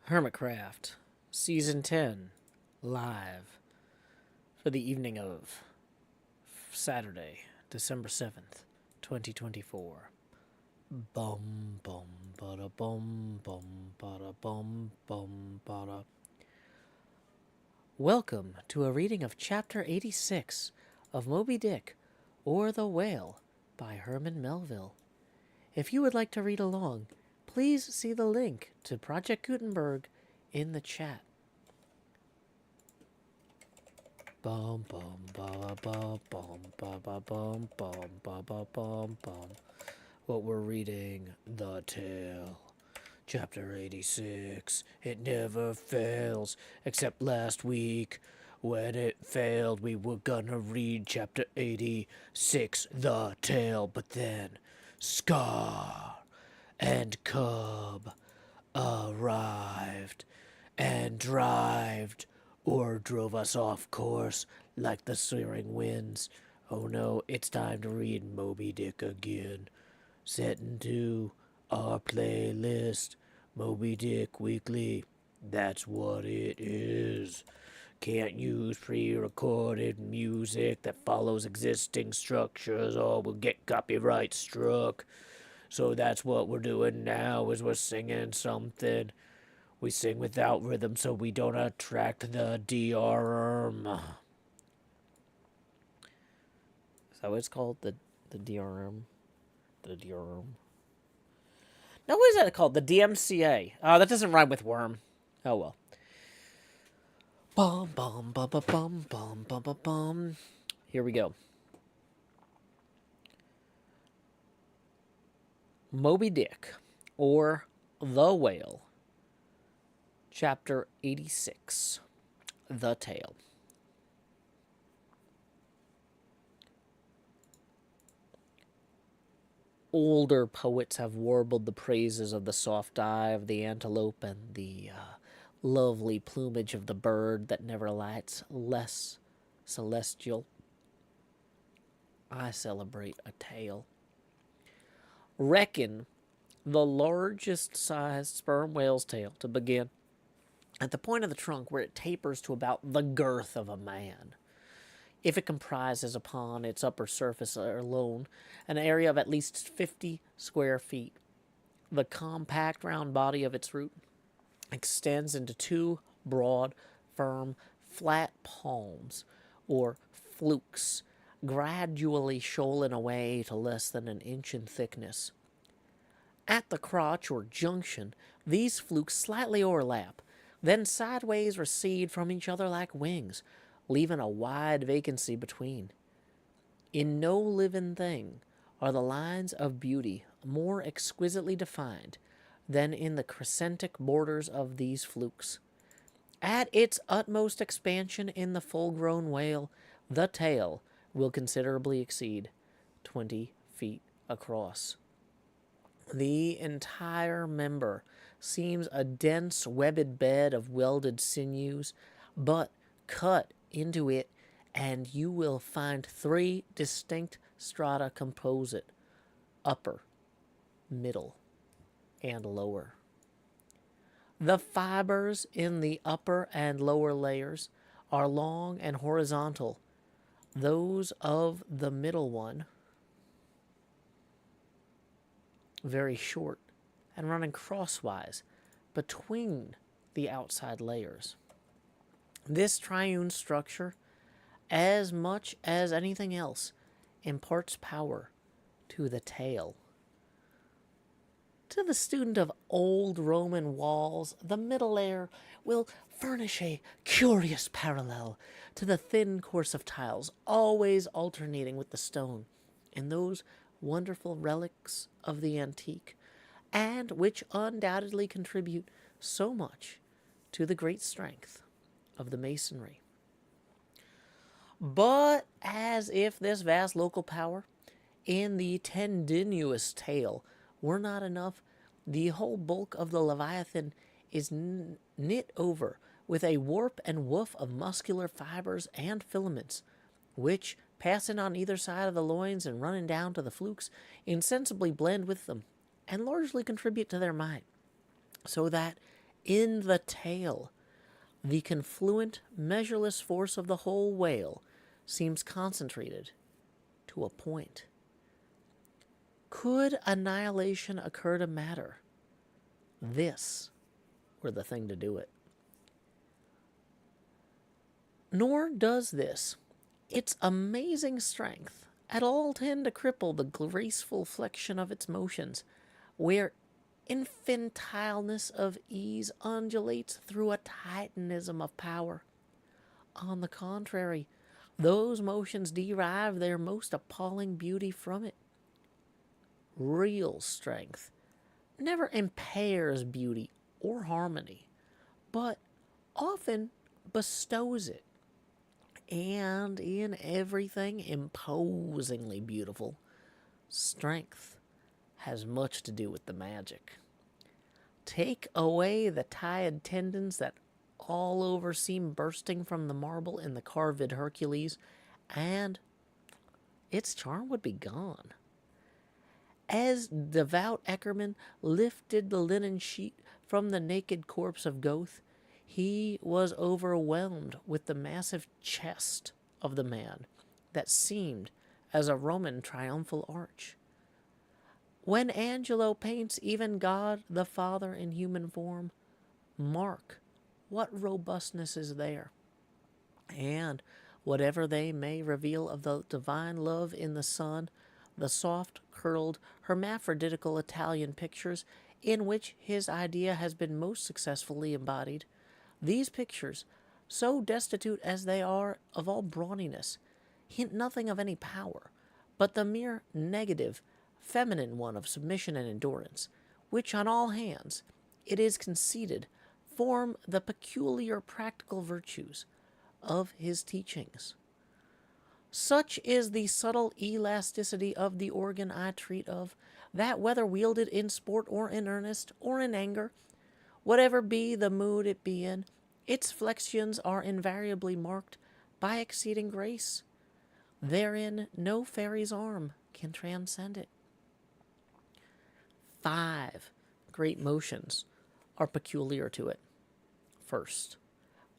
HermitCraft, Season 10, live for the evening of Saturday, December 7th, 2024. Bum bum bada bum bum bada bum bum bada. Welcome to a reading of Chapter 86 of Moby Dick, or The Whale, by Herman Melville. If you would like to read along, please see the link to Project Gutenberg in the chat. Bum bum ba ba bum ba ba bum bum ba ba bum bum. What we're reading, The Tale. Chapter 86. It never fails, except last week. When it failed, we were gonna read Chapter 86, The Tale, but then Scar and Cub arrived and drove us off course like the searing winds. Oh no, it's time to read Moby Dick again. Set into our playlist, Moby Dick Weekly. That's what it is. Can't use pre-recorded music that follows existing structures or we'll get copyright struck. So that's what we're doing now is we're singing something. We sing without rhythm so we don't attract the DRM. Is that what it's called? The DRM? The DRM. No, what is that called? The DMCA. Oh, that doesn't rhyme with worm. Oh well. Bum bum bum bum bum bum bum bum bum. Here we go. Moby Dick, or The Whale. Chapter 86. The Tale. Older poets have warbled the praises of the soft eye of the antelope and the lovely plumage of the bird that never lights less celestial. I celebrate a tale. Reckon the largest sized sperm whale's tail to begin at the point of the trunk where it tapers to about the girth of a man. If it comprises upon its upper surface alone an area of at least 50 square feet, the compact round body of its root extends into two broad, firm, flat palms, or flukes, gradually shoaling away to less than an inch in thickness. At the crotch or junction, these flukes slightly overlap, then sideways recede from each other like wings, leaving a wide vacancy between. In no living thing are the lines of beauty more exquisitely defined than in the crescentic borders of these flukes. At its utmost expansion in the full-grown whale, the tail will considerably exceed 20 feet across. The entire member seems a dense webbed bed of welded sinews, but cut into it and you will find three distinct strata compose it: upper, middle, and lower. The fibers in the upper and lower layers are long and horizontal. Those of the middle one very short and running crosswise between the outside layers. This triune structure, as much as anything else, imparts power to the tail. To the student of old Roman walls, the middle layer will furnish a curious parallel to the thin course of tiles, always alternating with the stone, in those wonderful relics of the antique, and which undoubtedly contribute so much to the great strength of the masonry. But as if this vast local power in the tendinous tail were not enough, the whole bulk of the Leviathan is knit over with a warp and woof of muscular fibers and filaments, which, passing on either side of the loins and running down to the flukes, insensibly blend with them and largely contribute to their might, so that In the tail, the confluent, measureless force of the whole whale seems concentrated to a point. Could annihilation occur to matter? This were the thing to do it. Nor does this, its amazing strength, at all tend to cripple the graceful flexion of its motions, where infantileness of ease undulates through a titanism of power. On the contrary, those motions derive their most appalling beauty from it. Real strength never impairs beauty or harmony, but often bestows it. And in everything imposingly beautiful, strength has much to do with the magic. Take away the tied tendons that all over seem bursting from the marble in the carved Hercules, and its charm would be gone. As devout Eckermann lifted the linen sheet from the naked corpse of Goethe, he was overwhelmed with the massive chest of the man that seemed as a Roman triumphal arch. When Angelo paints even God the Father in human form, mark what robustness is there. And whatever they may reveal of the divine love in the Son, the soft-curled, hermaphroditical Italian pictures in which his idea has been most successfully embodied, these pictures, so destitute as they are of all brawniness, hint nothing of any power, but the mere negative, feminine one of submission and endurance, which on all hands, it is conceded, form the peculiar practical virtues of his teachings. Such is the subtle elasticity of the organ I treat of, that whether wielded in sport or in earnest, or in anger, whatever be the mood it be in, its flexions are invariably marked by exceeding grace. Therein no fairy's arm can transcend it. 5 great motions are peculiar to it. First,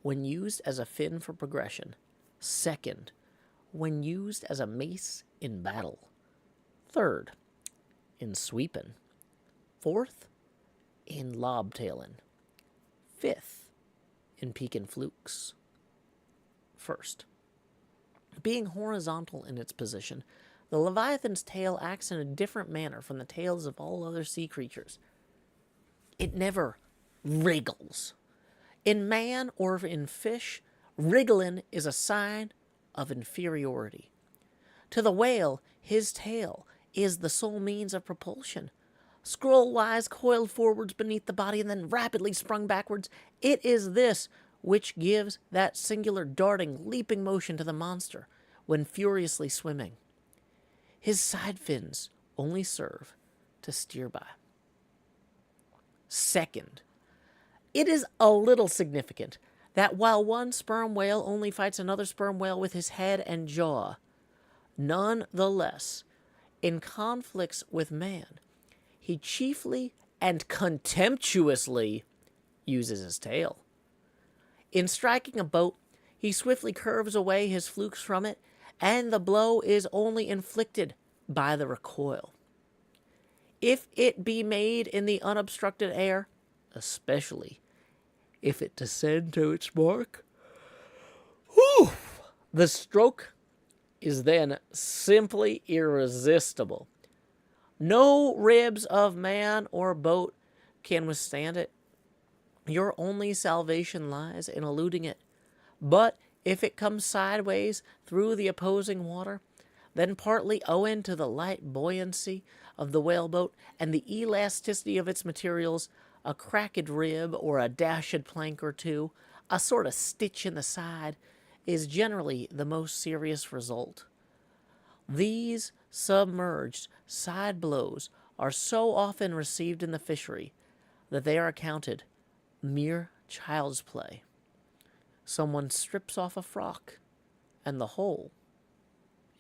when used as a fin for progression. Second, when used as a mace in battle. Third, in sweeping. Fourth, in lobtailing. Fifth, in peaking flukes. First, being horizontal in its position, the Leviathan's tail acts in a different manner from the tails of all other sea creatures. It never wriggles. In man or in fish, wriggling is a sign of inferiority. To the whale, his tail is the sole means of propulsion. Scroll-wise coiled forwards beneath the body and then rapidly sprung backwards, it is this which gives that singular darting, leaping motion to the monster when furiously swimming. His side fins only serve to steer by. Second, it is a little significant that while one sperm whale only fights another sperm whale with his head and jaw, nonetheless, in conflicts with man, he chiefly and contemptuously uses his tail. In striking a boat, he swiftly curves away his flukes from it, and the blow is only inflicted by the recoil. If it be made in the unobstructed air, especially if it descend to its mark, the stroke is then simply irresistible. No ribs of man or boat can withstand it. Your only salvation lies in eluding it. But if it comes sideways through the opposing water, then partly owing to the light buoyancy of the whaleboat and the elasticity of its materials, a cracked rib or a dashed plank or two, a sort of stitch in the side, is generally the most serious result. These submerged side blows are so often received in the fishery that they are accounted mere child's play. Someone strips off a frock, and the whole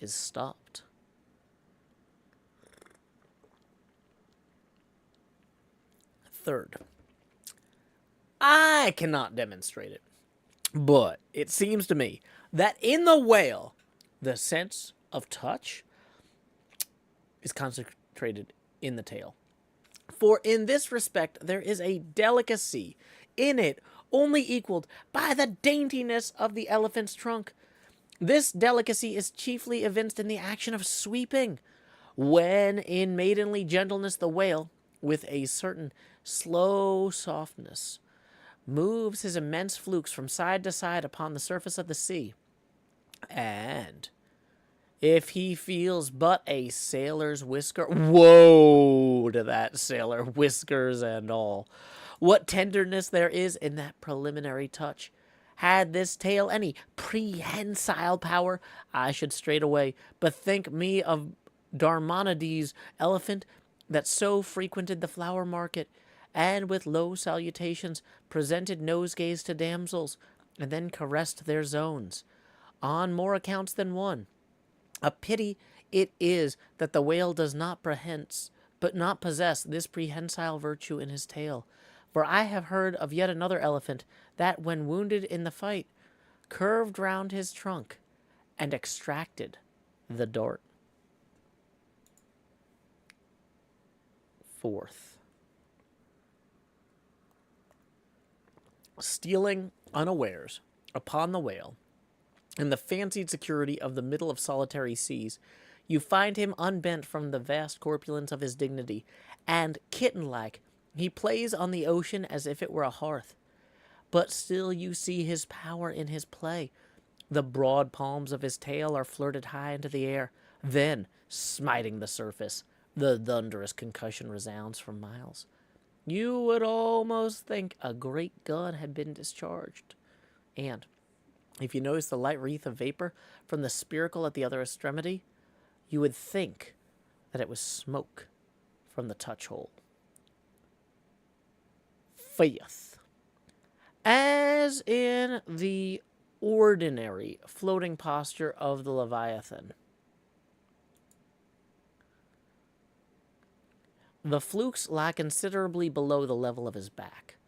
is stopped. Third, I cannot demonstrate it, but it seems to me that in the whale, the sense of touch is concentrated in the tail. For in this respect, there is a delicacy in it only equaled by the daintiness of the elephant's trunk. This delicacy is chiefly evinced in the action of sweeping, when in maidenly gentleness the whale, with a certain slow softness, moves his immense flukes from side to side upon the surface of the sea. And if he feels but a sailor's whisker, woe to that sailor, whiskers and all. What tenderness there is in that preliminary touch. Had this tale any prehensile power, I should straightway bethink me of Darmonides' elephant that so frequented the flower market, and with low salutations presented nosegays to damsels, and then caressed their zones, on more accounts than one. A pity it is that the whale does not possess this prehensile virtue in his tail. For I have heard of yet another elephant that, when wounded in the fight, curved round his trunk and extracted the dart. Fourth, stealing unawares upon the whale, in the fancied security of the middle of solitary seas, you find him unbent from the vast corpulence of his dignity, and, kitten-like, he plays on the ocean as if it were a hearth. But still you see his power in his play. The broad palms of his tail are flirted high into the air. Then, smiting the surface, the thunderous concussion resounds for miles. You would almost think a great gun had been discharged. And, if you notice the light wreath of vapor from the spiracle at the other extremity, you would think that it was smoke from the touch hole. Fifth, as in the ordinary floating posture of the Leviathan, the flukes lie considerably below the level of his back.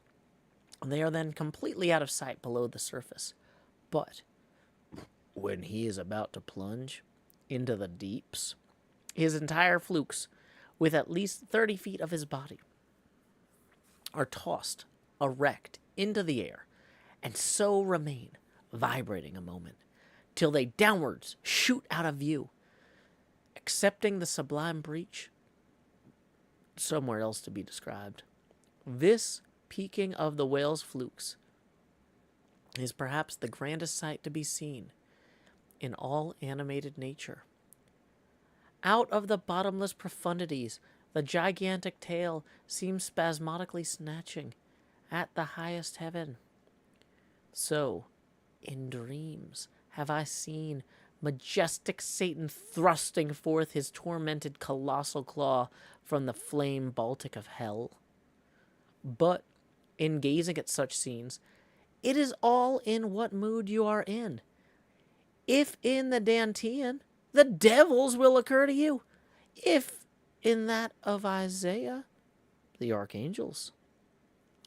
They are then completely out of sight below the surface. But when he is about to plunge into the deeps, his entire flukes, with at least 30 feet of his body, are tossed erect into the air, and so remain vibrating a moment, till they downwards shoot out of view, excepting the sublime breach somewhere else to be described. This peaking of the whale's flukes is perhaps the grandest sight to be seen in all animated nature. Out of the bottomless profundities, the gigantic tail seems spasmodically snatching at the highest heaven. So, in dreams, have I seen majestic Satan thrusting forth his tormented colossal claw from the flame Baltic of hell. But, in gazing at such scenes, it is all in what mood you are in. If in the Dantean, the devils will occur to you. If in that of Isaiah, the archangels.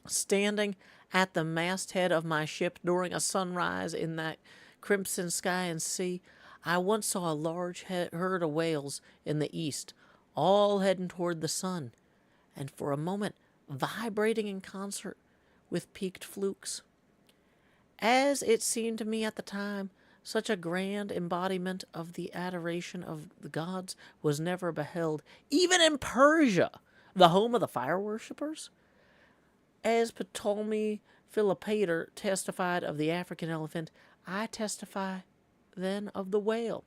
Standing at the masthead of my ship during a sunrise in that crimson sky and sea, I once saw a large herd of whales in the east, all heading toward the sun, and for a moment vibrating in concert with peaked flukes. As it seemed to me at the time, such a grand embodiment of the adoration of the gods was never beheld, even in Persia, the home of the fire worshippers. As Ptolemy Philopater testified of the African elephant, I testify then of the whale,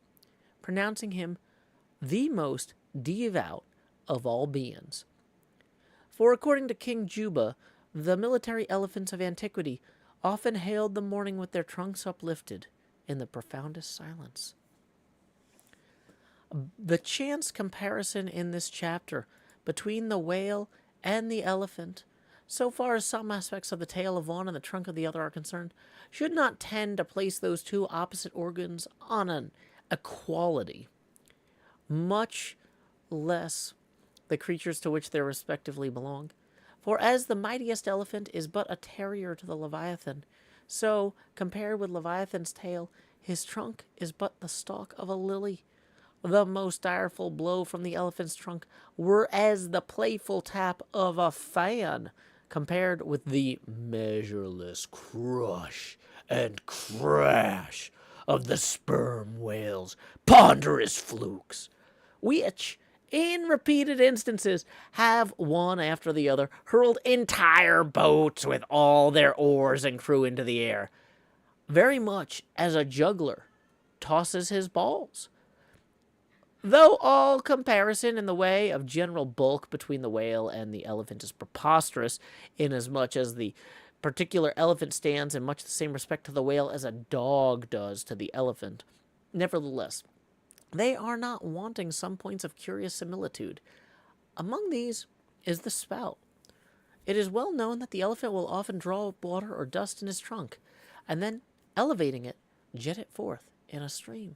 pronouncing him the most devout of all beings. For according to King Juba, the military elephants of antiquity often hailed the morning with their trunks uplifted in the profoundest silence. The chance comparison in this chapter between the whale and the elephant, so far as some aspects of the tail of one and the trunk of the other are concerned, should not tend to place those two opposite organs on an equality, much less the creatures to which they respectively belong. For as the mightiest elephant is but a terrier to the Leviathan, so, compared with Leviathan's tail, his trunk is but the stalk of a lily. The most direful blow from the elephant's trunk were as the playful tap of a fan, compared with the measureless crush and crash of the sperm whale's ponderous flukes, which, in repeated instances, have one after the other hurled entire boats with all their oars and crew into the air, very much as a juggler tosses his balls. Though all comparison in the way of general bulk between the whale and the elephant is preposterous, inasmuch as the particular elephant stands in much the same respect to the whale as a dog does to the elephant, nevertheless, they are not wanting some points of curious similitude. Among these is the spout. It is well known that the elephant will often draw water or dust in his trunk, and then, elevating it, jet it forth in a stream.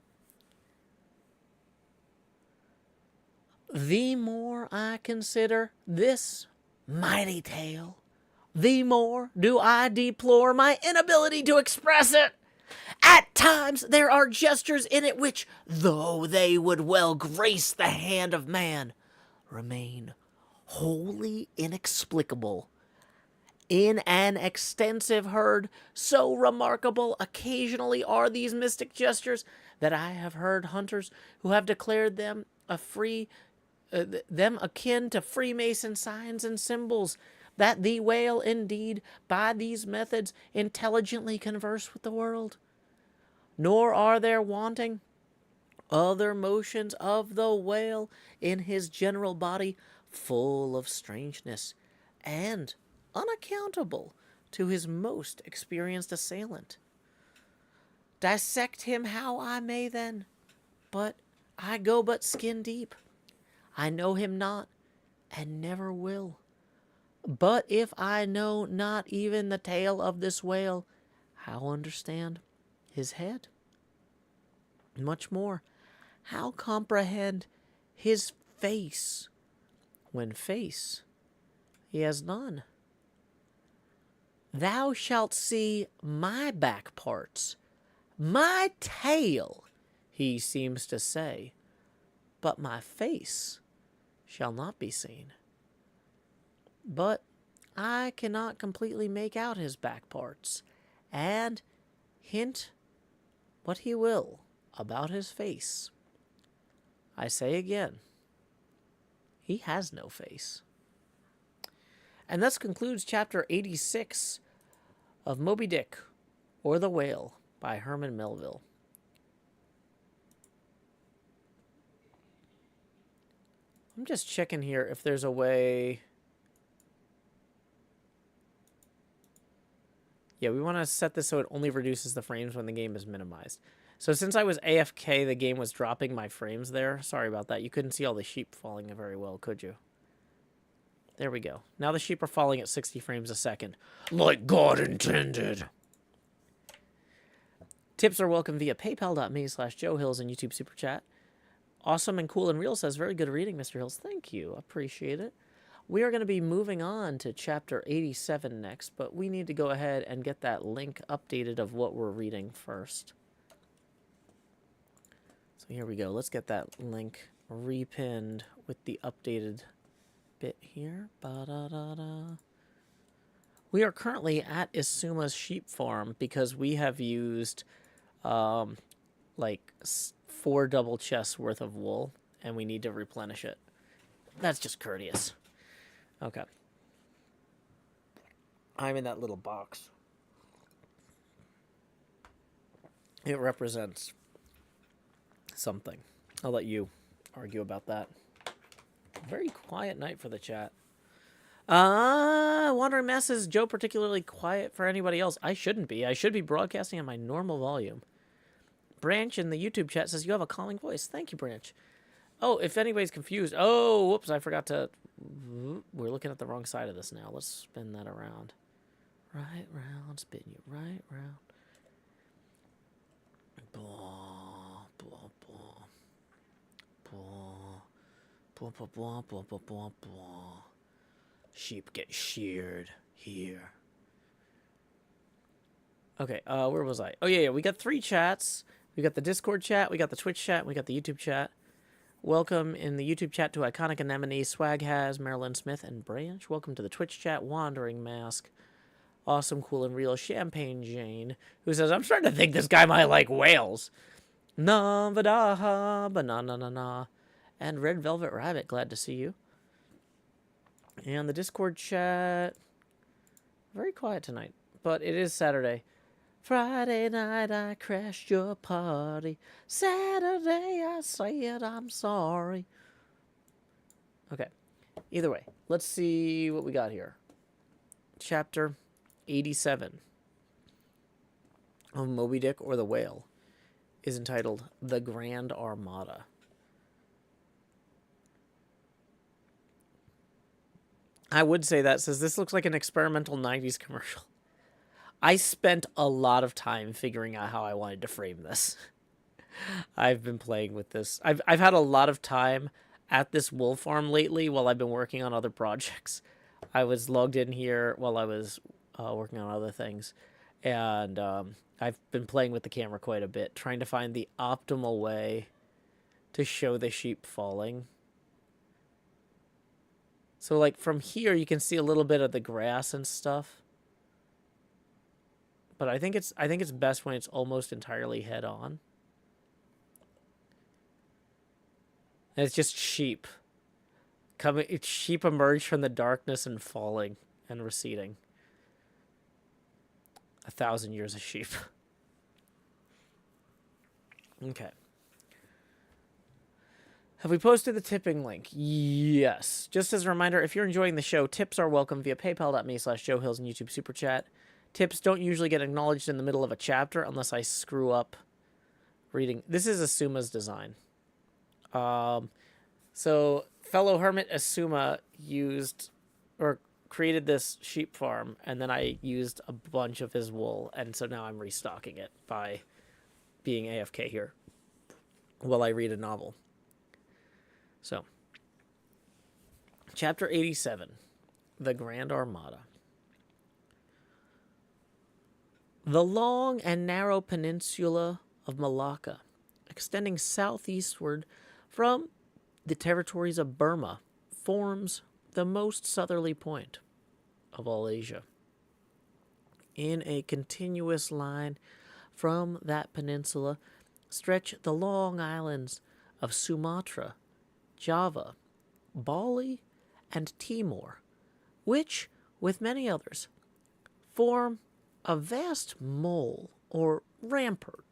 The more I consider this mighty tale, the more do I deplore my inability to express it. At times there are gestures in it which, though they would well grace the hand of man, remain wholly inexplicable. In an extensive herd, so remarkable occasionally are these mystic gestures that I have heard hunters who have declared them them akin to Freemason signs and symbols, that the whale indeed by these methods intelligently converse with the world. Nor are there wanting other motions of the whale in his general body full of strangeness and unaccountable to his most experienced assailant. Dissect him how I may then, but I go but skin deep. I know him not, and never will. But if I know not even the tail of this whale, how understand his head? Much more, how comprehend his face, when face he has none? Thou shalt see my back parts, my tail, he seems to say, but my face shall not be seen. But I cannot completely make out his back parts, and hint what he will about his face. I say again, he has no face. And thus concludes chapter 86 of Moby Dick, or the Whale, by Herman Melville. I'm just checking here if there's a way. Yeah, we want to set this so it only reduces the frames when the game is minimized. So since I was AFK, the game was dropping my frames there. Sorry about that. You couldn't see all the sheep falling very well, could you? There we go. Now the sheep are falling at 60 frames a second. Like God intended. Tips are welcome via paypal.me/Joe Hills and YouTube Super Chat. Awesome and Cool and Real says, very good reading, Mr. Hills. Thank you. Appreciate it. We are going to be moving on to chapter 87 next, but we need to go ahead and get that link updated of what we're reading first. So here we go. Let's get that link repinned with the updated bit here. Ba-da-da-da. We are currently at Isuma's sheep farm because we have used like 4 double chests worth of wool, and we need to replenish it. That's just courteous. Okay. I'm in that little box. It represents something. I'll let you argue about that. Very quiet night for the chat. Wandering Mass is Joe particularly quiet for anybody else? I shouldn't be. I should be broadcasting at my normal volume. Branch in the YouTube chat says you have a calming voice. Thank you, Branch. Oh, if anybody's confused. Oh, whoops, I forgot to... We're looking at the wrong side of this now. Let's spin that around. Right round, spin you right round. Blah, blah, blah. Blah, blah, blah, blah, blah, blah, blah, blah. Sheep get sheared here. Okay, where was I? Oh, yeah, we got 3 chats. We got the Discord chat, we got the Twitch chat, we got the YouTube chat. Welcome in the YouTube chat to Iconic Anemone, Swag Has, Marilyn Smith, and Branch. Welcome to the Twitch chat, Wandering Mask, Awesome, Cool, and Real, Champagne Jane, who says, I'm starting to think this guy might like whales. Navadaha, banana, and Red Velvet Rabbit, glad to see you. And the Discord chat, very quiet tonight, but it is Saturday. Friday night I crashed your party. Saturday I said I'm sorry. Okay. Either way, let's see what we got here. Chapter 87 of Moby Dick or the Whale is entitled The Grand Armada. I would say that says this looks like an experimental 90s commercial. I spent a lot of time figuring out how I wanted to frame this. I've been playing with this. I've had a lot of time at this wool farm lately while I've been working on other projects. I was logged in here while I was working on other things. And I've been playing with the camera quite a bit, trying to find the optimal way to show the sheep falling. So, like, from here, you can see a little bit of the grass and stuff. But I think it's best when it's almost entirely head on. And it's just sheep. Sheep emerge from the darkness and falling and receding. 1,000 years of sheep. Okay. Have we posted the tipping link? Yes. Just as a reminder, if you're enjoying the show, tips are welcome via paypal.me/JoeHills and YouTube Super Chat. Tips don't usually get acknowledged in the middle of a chapter unless I screw up reading. This is Asuma's design. So fellow hermit Asuma created this sheep farm, and then I used a bunch of his wool, and so now I'm restocking it by being AFK here while I read a novel. So, Chapter 87, The Grand Armada. The long and narrow peninsula of Malacca, extending southeastward from the territories of Burma, forms the most southerly point of all Asia. In a continuous line from that peninsula stretch the long islands of Sumatra, Java, Bali, and Timor, which, with many others, form a vast mole or rampart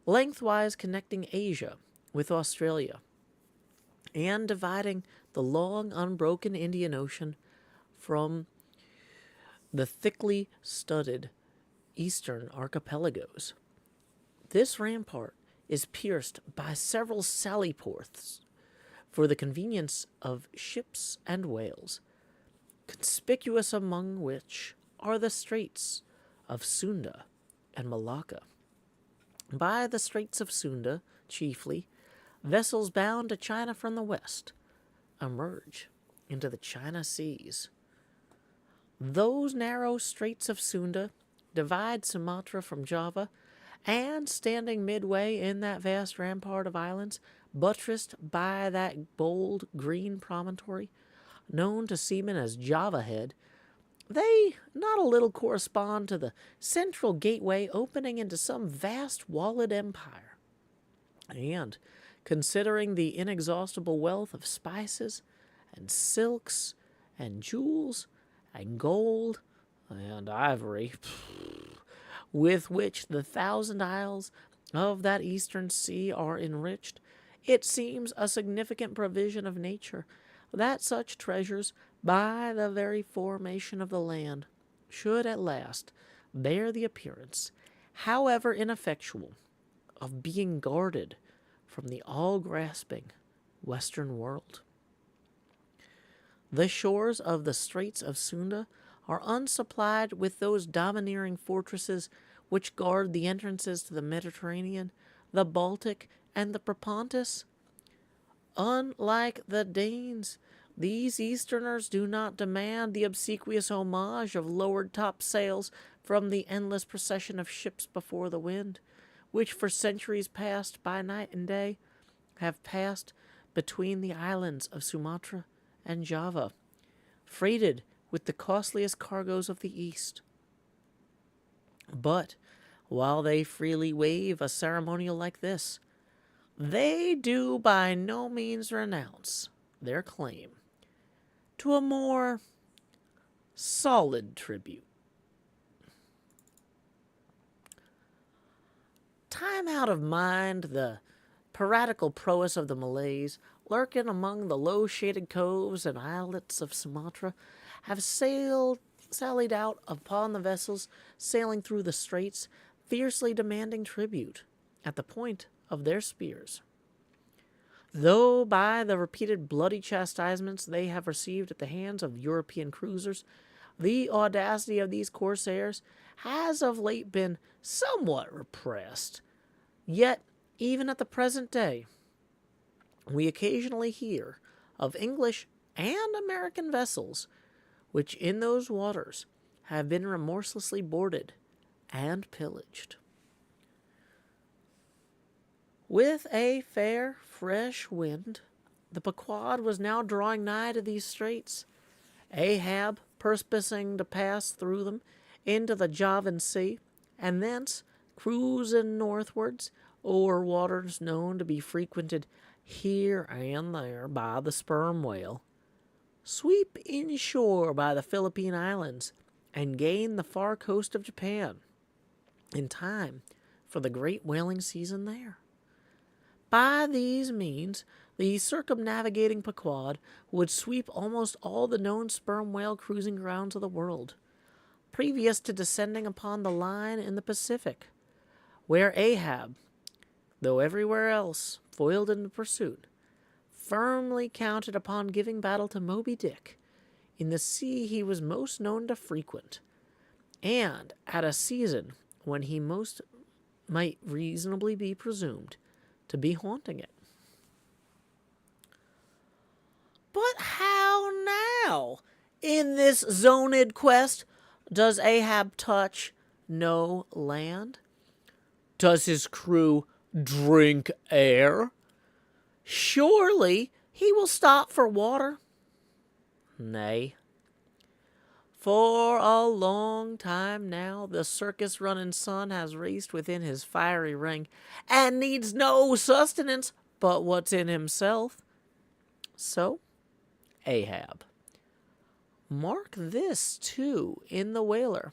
lengthwise connecting Asia with Australia and dividing the long unbroken Indian Ocean from the thickly studded eastern archipelagos. This rampart is pierced by several sally ports for the convenience of ships and whales, conspicuous among which are the straits of Sunda and Malacca. By the Straits of Sunda, chiefly, vessels bound to China from the west emerge into the China Seas. Those narrow Straits of Sunda divide Sumatra from Java, and standing midway in that vast rampart of islands, buttressed by that bold green promontory, known to seamen as Java Head, they not a little correspond to the central gateway opening into some vast walled empire. And, considering the inexhaustible wealth of spices and silks and jewels and gold and ivory with which the 1,000 isles of that eastern sea are enriched, it seems a significant provision of nature that such treasures, by the very formation of the land, should at last bear the appearance, however ineffectual, of being guarded from the all-grasping Western world. The shores of the Straits of Sunda are unsupplied with those domineering fortresses which guard the entrances to the Mediterranean, the Baltic, and the Propontis. Unlike the Danes, These Easterners do not demand the obsequious homage of lowered topsails from the endless procession of ships before the wind, which for centuries past by night and day have passed between the islands of Sumatra and Java, freighted with the costliest cargoes of the East. But while they freely waive a ceremonial like this, they do by no means renounce their claim to a more solid tribute. Time out of mind the piratical prowess of the Malays, lurking among the low-shaded coves and islets of Sumatra, have sallied out upon the vessels sailing through the straits, fiercely demanding tribute at the point of their spears. Though by the repeated bloody chastisements they have received at the hands of European cruisers, the audacity of these corsairs has of late been somewhat repressed. Yet, even at the present day, we occasionally hear of English and American vessels which in those waters have been remorselessly boarded and pillaged. With a fair, fresh wind, the Pequod was now drawing nigh to these straits, Ahab purposing to pass through them into the Javan Sea, and thence cruising northwards o'er waters known to be frequented here and there by the sperm whale, sweep inshore by the Philippine Islands, and gain the far coast of Japan in time for the great whaling season there. By these means, the circumnavigating Pequod would sweep almost all the known sperm whale cruising grounds of the world, previous to descending upon the line in the Pacific, where Ahab, though everywhere else foiled in the pursuit, firmly counted upon giving battle to Moby Dick in the sea he was most known to frequent, and at a season when he most might reasonably be presumed to be haunting it. But how now, in this zoned quest, does Ahab touch no land? Does his crew drink air? Surely he will stop for water. Nay. For a long time now, the circus-running sun has raced within his fiery ring, and needs no sustenance but what's in himself. So, Ahab. Mark this, too, in the whaler.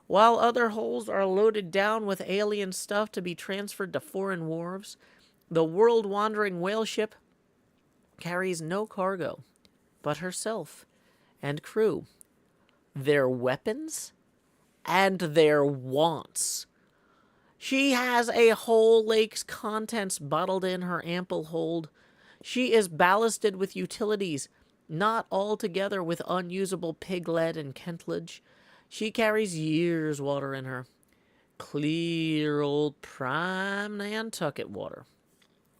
While other hulls are loaded down with alien stuff to be transferred to foreign wharves, the world-wandering whale ship carries no cargo but herself and crew, their weapons, and their wants. She has a whole lake's contents bottled in her ample hold. She is ballasted with utilities, not altogether with unusable pig lead and kentlage. She carries years' water in her. Clear old prime Nantucket water,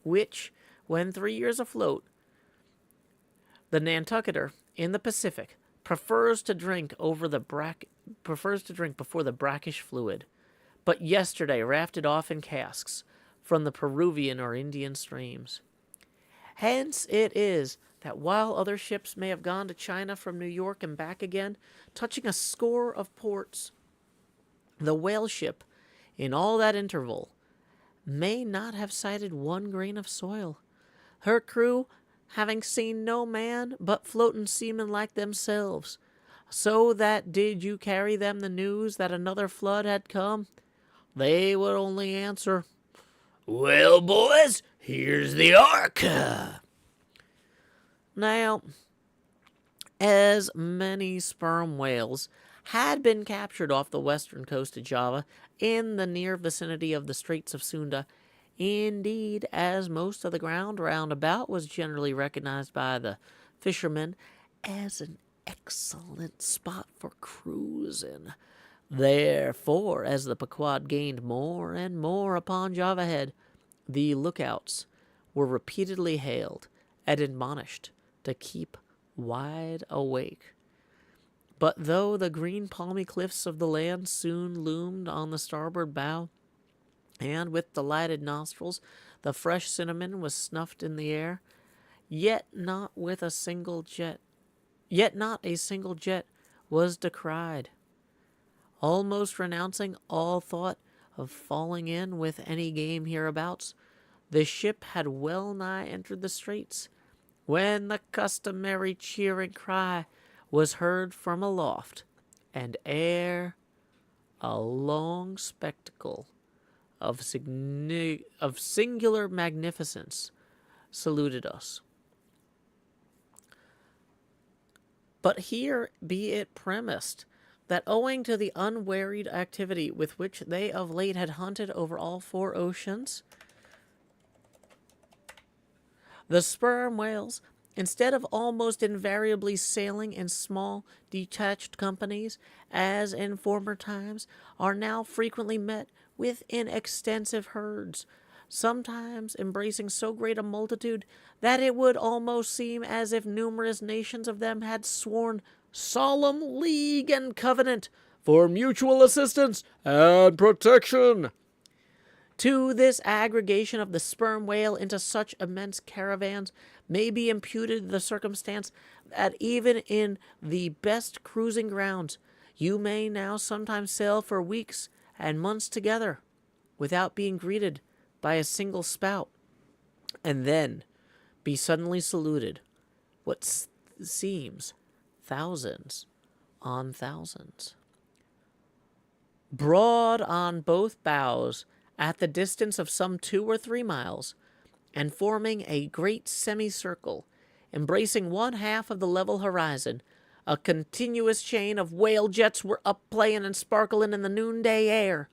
which, when 3 years afloat, the Nantucketer in the Pacific prefers to drink before the brackish fluid, but yesterday rafted off in casks from the Peruvian or Indian streams. Hence it is that while other ships may have gone to China from New York and back again, touching a score of ports, the whale ship, in all that interval, may not have sighted one grain of soil, her crew having seen no man but floating seamen like themselves, so that did you carry them the news that another flood had come, they would only answer, "Well, boys, here's the ark." Now, as many sperm whales had been captured off the western coast of Java in the near vicinity of the Straits of Sunda, indeed, as most of the ground round about was generally recognized by the fishermen as an excellent spot for cruising. Therefore, as the Pequod gained more and more upon Java Head, the lookouts were repeatedly hailed and admonished to keep wide awake. But though the green palmy cliffs of the land soon loomed on the starboard bow, and with delighted nostrils the fresh cinnamon was snuffed in the air, yet not a single jet was descried. Almost renouncing all thought of falling in with any game hereabouts, the ship had well nigh entered the straits, when the customary cheering cry was heard from aloft, and ere a long spectacle of singular magnificence saluted us. But here be it premised that owing to the unwearied activity with which they of late had hunted over all four oceans, the sperm whales, instead of almost invariably sailing in small, detached companies, as in former times, are now frequently met with in extensive herds, sometimes embracing so great a multitude that it would almost seem as if numerous nations of them had sworn solemn league and covenant for mutual assistance and protection. To this aggregation of the sperm whale into such immense caravans may be imputed the circumstance that even in the best cruising grounds you may now sometimes sail for weeks and months together without being greeted by a single spout, and then be suddenly saluted what seems thousands on thousands. Broad on both bows, at the distance of some 2 or 3 miles, and forming a great semicircle, embracing one half of the level horizon, a continuous chain of whale jets were up playing and sparkling in the noonday air.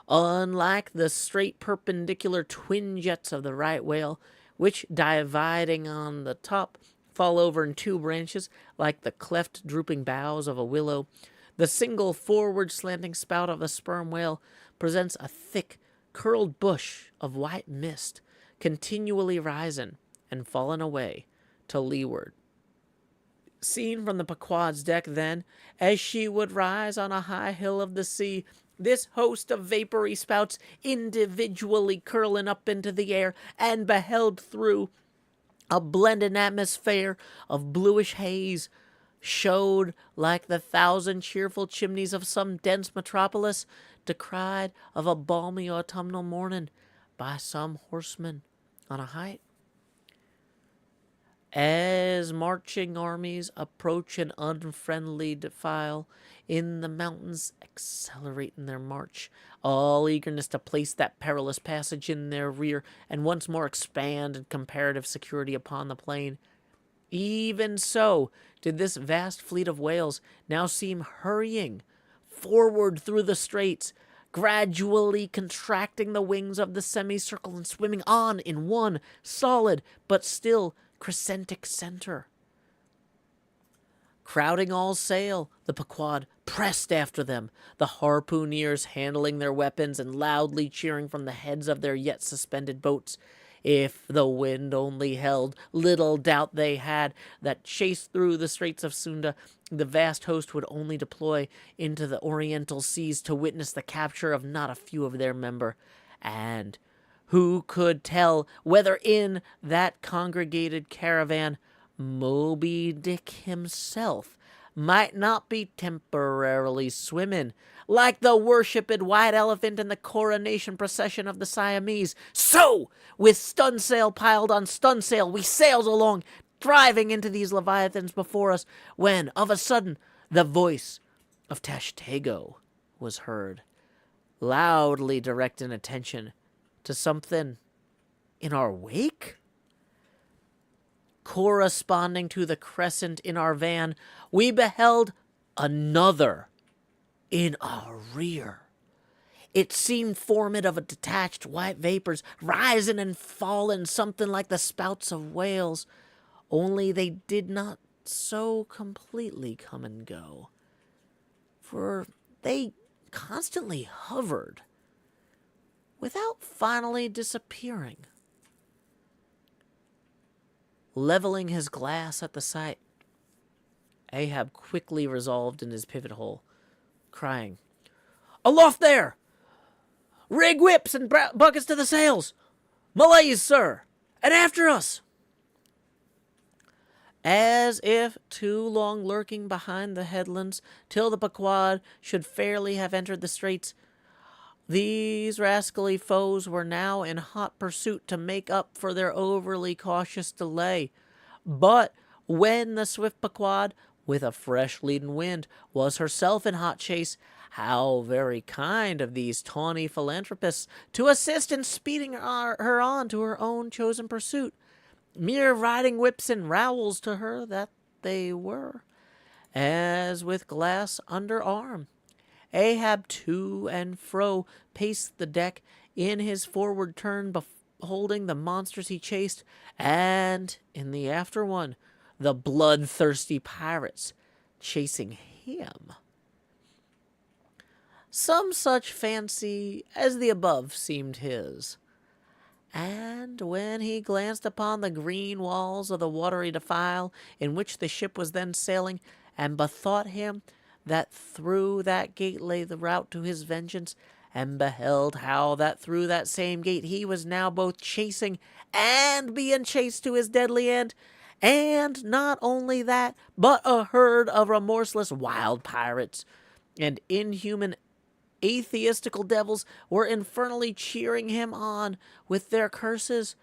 Unlike the straight perpendicular twin jets of the right whale, which, dividing on the top, fall over in 2 branches like the cleft drooping boughs of a willow, the single forward slanting spout of the sperm whale presents a thick, curled bush of white mist, continually rising and falling away to leeward. Seen from the Pequod's deck, then, as she would rise on a high hill of the sea, this host of vapory spouts individually curling up into the air, and beheld through a blended atmosphere of bluish haze, showed like the 1,000 cheerful chimneys of some dense metropolis, decried of a balmy autumnal morning by some horseman on a height. As marching armies approach an unfriendly defile in the mountains, accelerating their march, all eagerness to place that perilous passage in their rear, and once more expand in comparative security upon the plain, even so did this vast fleet of whales now seem hurrying forward through the straits, gradually contracting the wings of the semicircle and swimming on in one solid but still crescentic center. Crowding all sail, the Pequod pressed after them, the harpooneers handling their weapons and loudly cheering from the heads of their yet suspended boats. If the wind only held, little doubt they had that, chased through the Straits of Sunda, the vast host would only deploy into the oriental seas to witness the capture of not a few of their number. And who could tell whether in that congregated caravan Moby Dick himself might not be temporarily swimming, like the worshipped white elephant in the coronation procession of the Siamese. So, with stunsail piled on stunsail, we sailed along, driving into these leviathans before us, when, of a sudden, the voice of Tashtego was heard, loudly directing attention to something in our wake. Corresponding to the crescent in our van, we beheld another in our rear. It seemed formed of detached white vapors, rising and falling something like the spouts of whales, only they did not so completely come and go, for they constantly hovered without finally disappearing. Leveling his glass at the sight, Ahab quickly resolved in his pivot hole, crying, "Aloft there! Rig whips and buckets to the sails! Malays, sir! And after us!" As if too long lurking behind the headlands till the Pequod should fairly have entered the straits, these rascally foes were now in hot pursuit to make up for their overly cautious delay. But when the swift Pequod, with a fresh leaden wind, was herself in hot chase, how very kind of these tawny philanthropists to assist in speeding her on to her own chosen pursuit. Mere riding whips and rowels to her that they were, as with glass under arm. Ahab to and fro paced the deck in his forward turn, beholding the monsters he chased, and, in the after one, the bloodthirsty pirates chasing him. Some such fancy as the above seemed his. And when he glanced upon the green walls of the watery defile in which the ship was then sailing, and bethought him that through that gate lay the route to his vengeance, and beheld how that through that same gate he was now both chasing and being chased to his deadly end, and not only that, but a herd of remorseless wild pirates and inhuman atheistical devils were infernally cheering him on with their curses.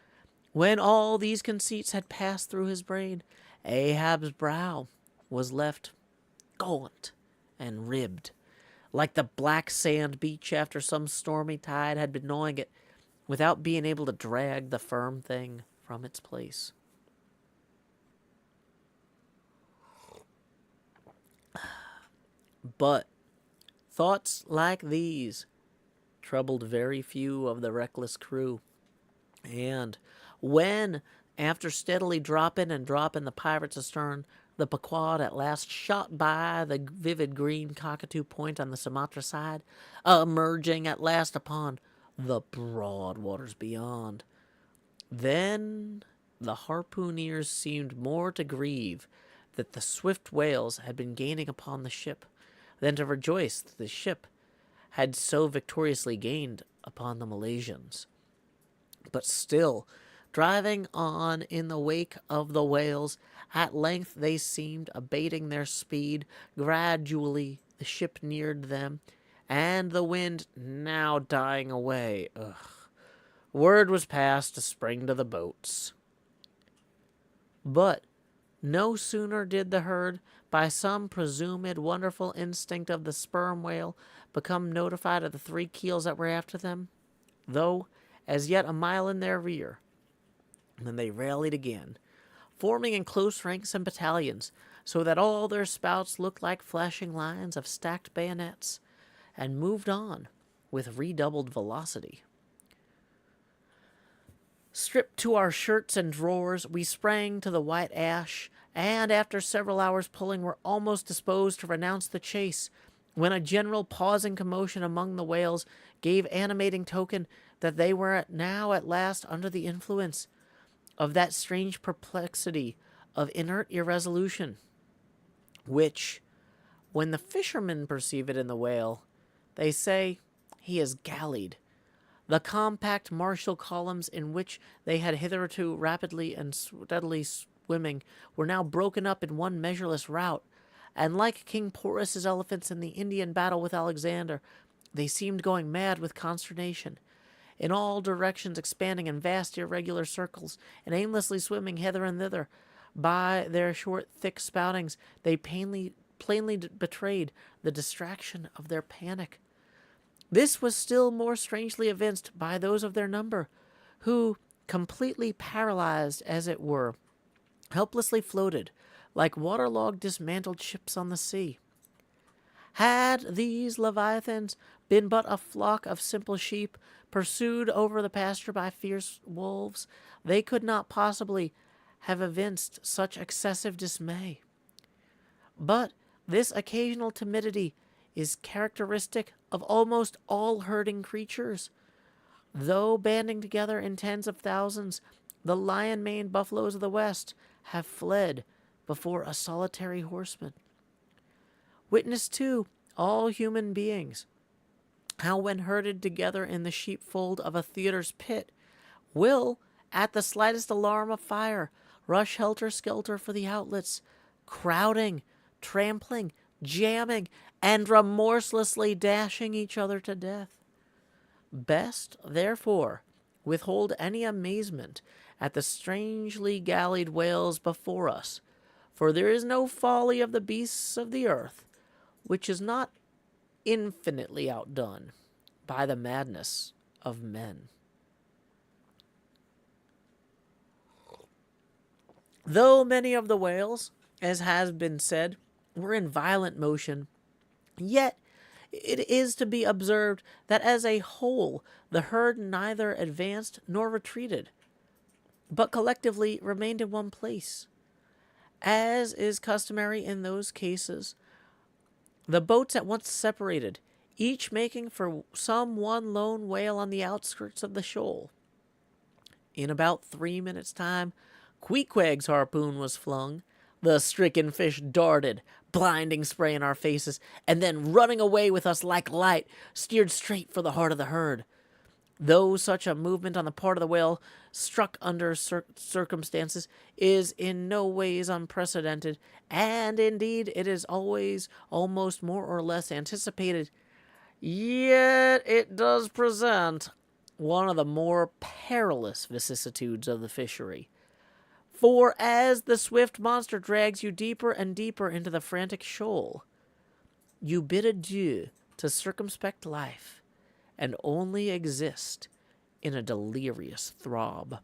When all these conceits had passed through his brain, Ahab's brow was left gaunt and ribbed, like the black sand beach after some stormy tide had been gnawing it, without being able to drag the firm thing from its place. But thoughts like these troubled very few of the reckless crew, and when, after steadily dropping the pirates astern, the Pequod at last shot by the vivid green cockatoo point on the Sumatra side, emerging at last upon the broad waters beyond, then the harpooneers seemed more to grieve that the swift whales had been gaining upon the ship than to rejoice that the ship had so victoriously gained upon the Malaysians. But still, driving on in the wake of the whales, at length they seemed abating their speed. Gradually the ship neared them, and the wind now dying away, word was passed to spring to the boats. But no sooner did the herd, by some presumed wonderful instinct of the sperm whale, become notified of the 3 keels that were after them, though as yet a mile in their rear, than they rallied again, forming in close ranks and battalions, so that all their spouts looked like flashing lines of stacked bayonets, and moved on with redoubled velocity. Stripped to our shirts and drawers, we sprang to the white ash, and after several hours pulling were almost disposed to renounce the chase, when a general pausing commotion among the whales gave animating token that they were now at last under the influence of that strange perplexity of inert irresolution, which, when the fishermen perceive it in the whale, they say he is gallied. The compact martial columns in which they had hitherto rapidly and steadily swimming were now broken up in one measureless rout, and like King Porus's elephants in the Indian battle with Alexander, they seemed going mad with consternation, in all directions expanding in vast irregular circles, and aimlessly swimming hither and thither. By their short, thick spoutings, they plainly betrayed the distraction of their panic. This was still more strangely evinced by those of their number, who, completely paralyzed as it were, helplessly floated, like waterlogged dismantled ships on the sea. Had these leviathans been but a flock of simple sheep, pursued over the pasture by fierce wolves, they could not possibly have evinced such excessive dismay. But this occasional timidity is characteristic of almost all herding creatures. Though banding together in tens of thousands, The lion-maned buffaloes of the West have fled before a solitary horseman. Witness, too, all human beings, how when herded together in the sheepfold of a theater's pit, will, at the slightest alarm of fire, rush helter-skelter for the outlets, crowding, trampling, jamming, and remorselessly dashing each other to death. Best, therefore, withhold any amazement at the strangely gallied wails before us, for there is no folly of the beasts of the earth which is not infinitely outdone by the madness of men. Though many of the whales, as has been said, were in violent motion, yet it is to be observed that as a whole the herd neither advanced nor retreated, but collectively remained in one place. As is customary in those cases, the boats at once separated, each making for some one lone whale on the outskirts of the shoal. In about 3 minutes' time, Queequeg's harpoon was flung. The stricken fish darted, blinding spray in our faces, and then, running away with us like light, steered straight for the heart of the herd. Though such a movement on the part of the whale, struck under circumstances, is in no ways unprecedented, and indeed it is always almost more or less anticipated, yet it does present one of the more perilous vicissitudes of the fishery. For as the swift monster drags you deeper and deeper into the frantic shoal, you bid adieu to circumspect life, and only exist in a delirious throb.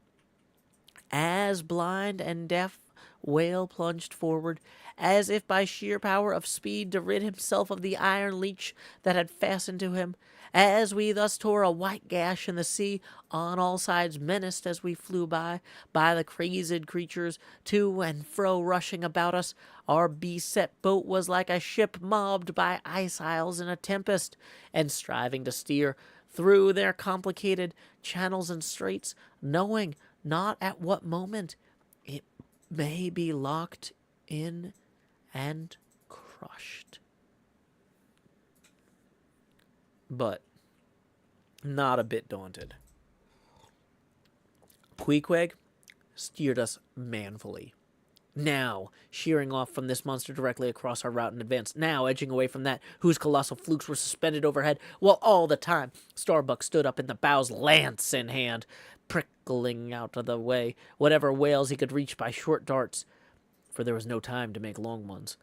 As blind and deaf whale plunged forward, as if by sheer power of speed to rid himself of the iron leech that had fastened to him, as we thus tore a white gash in the sea, on all sides menaced as we flew by the crazed creatures to and fro rushing about us, our beset boat was like a ship mobbed by ice isles in a tempest, and striving to steer through their complicated channels and straits, knowing not at what moment it may be locked in and crushed. But not a bit daunted. Queequeg steered us manfully. Now, sheering off from this monster directly across our route in advance. Now, edging away from that whose colossal flukes were suspended overhead, while all the time Starbuck stood up in the bows, lance in hand, prickling out of the way whatever whales he could reach by short darts, for there was no time to make long ones.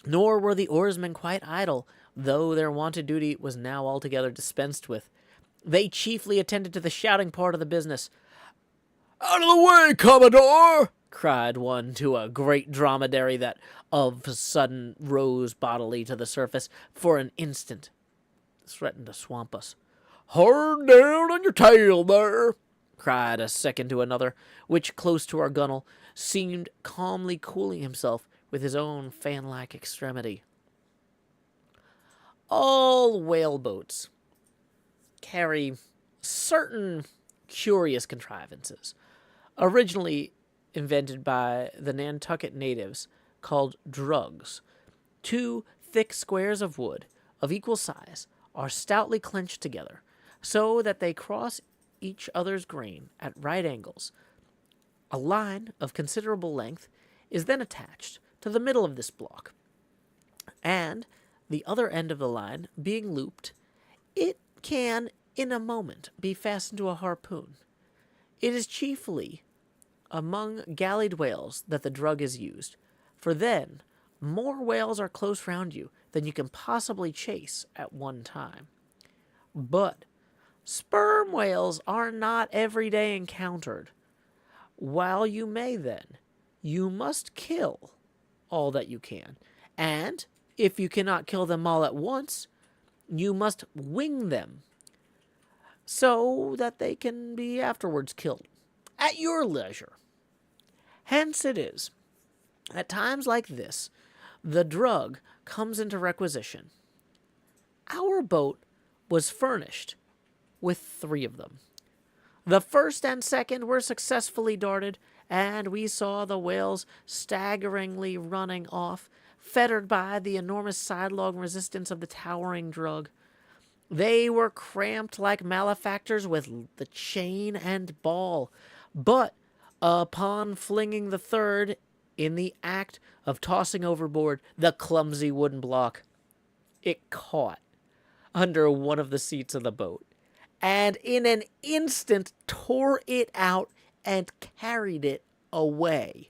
Nor were the oarsmen quite idle, though their wonted duty was now altogether dispensed with. They chiefly attended to the shouting part of the business. "Out of the way, Commodore!" cried one to a great dromedary that of a sudden rose bodily to the surface for an instant, threatened to swamp us. "Hard down on your tail there!" cried a second to another, which, close to our gunwale, seemed calmly cooling himself with his own fan-like extremity. All whaleboats carry certain curious contrivances, originally invented by the Nantucket natives, called drugs. 2 thick squares of wood of equal size are stoutly clenched together, so that they cross each other's grain at right angles. A line of considerable length is then attached to the middle of this block, and the other end of the line being looped, it can in a moment be fastened to a harpoon. It is chiefly among gallied whales that the drug is used, for then more whales are close round you than you can possibly chase at one time. But sperm whales are not every day encountered. While you may then, you must kill all that you can, and if you cannot kill them all at once, you must wing them so that they can be afterwards killed at your leisure. Hence it is, at times like this, the drug comes into requisition. Our boat was furnished with 3 of them. The first and second were successfully darted, and we saw the whales staggeringly running off, fettered by the enormous sidelong resistance of the towering drug. They were cramped like malefactors with the chain and ball, but upon flinging the third, in the act of tossing overboard the clumsy wooden block, it caught under one of the seats of the boat, and in an instant tore it out and carried it away,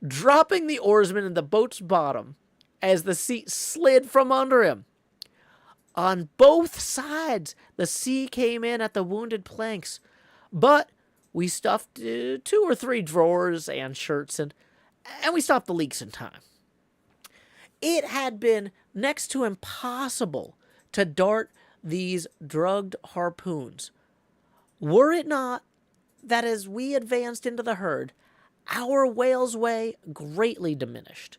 dropping the oarsman in the boat's bottom as the seat slid from under him. On both sides, the sea came in at the wounded planks, but we stuffed 2 or 3 drawers and shirts, and we stopped the leaks in time. It had been next to impossible to dart these drugged harpoons, were it not that as we advanced into the herd, our whale's way greatly diminished.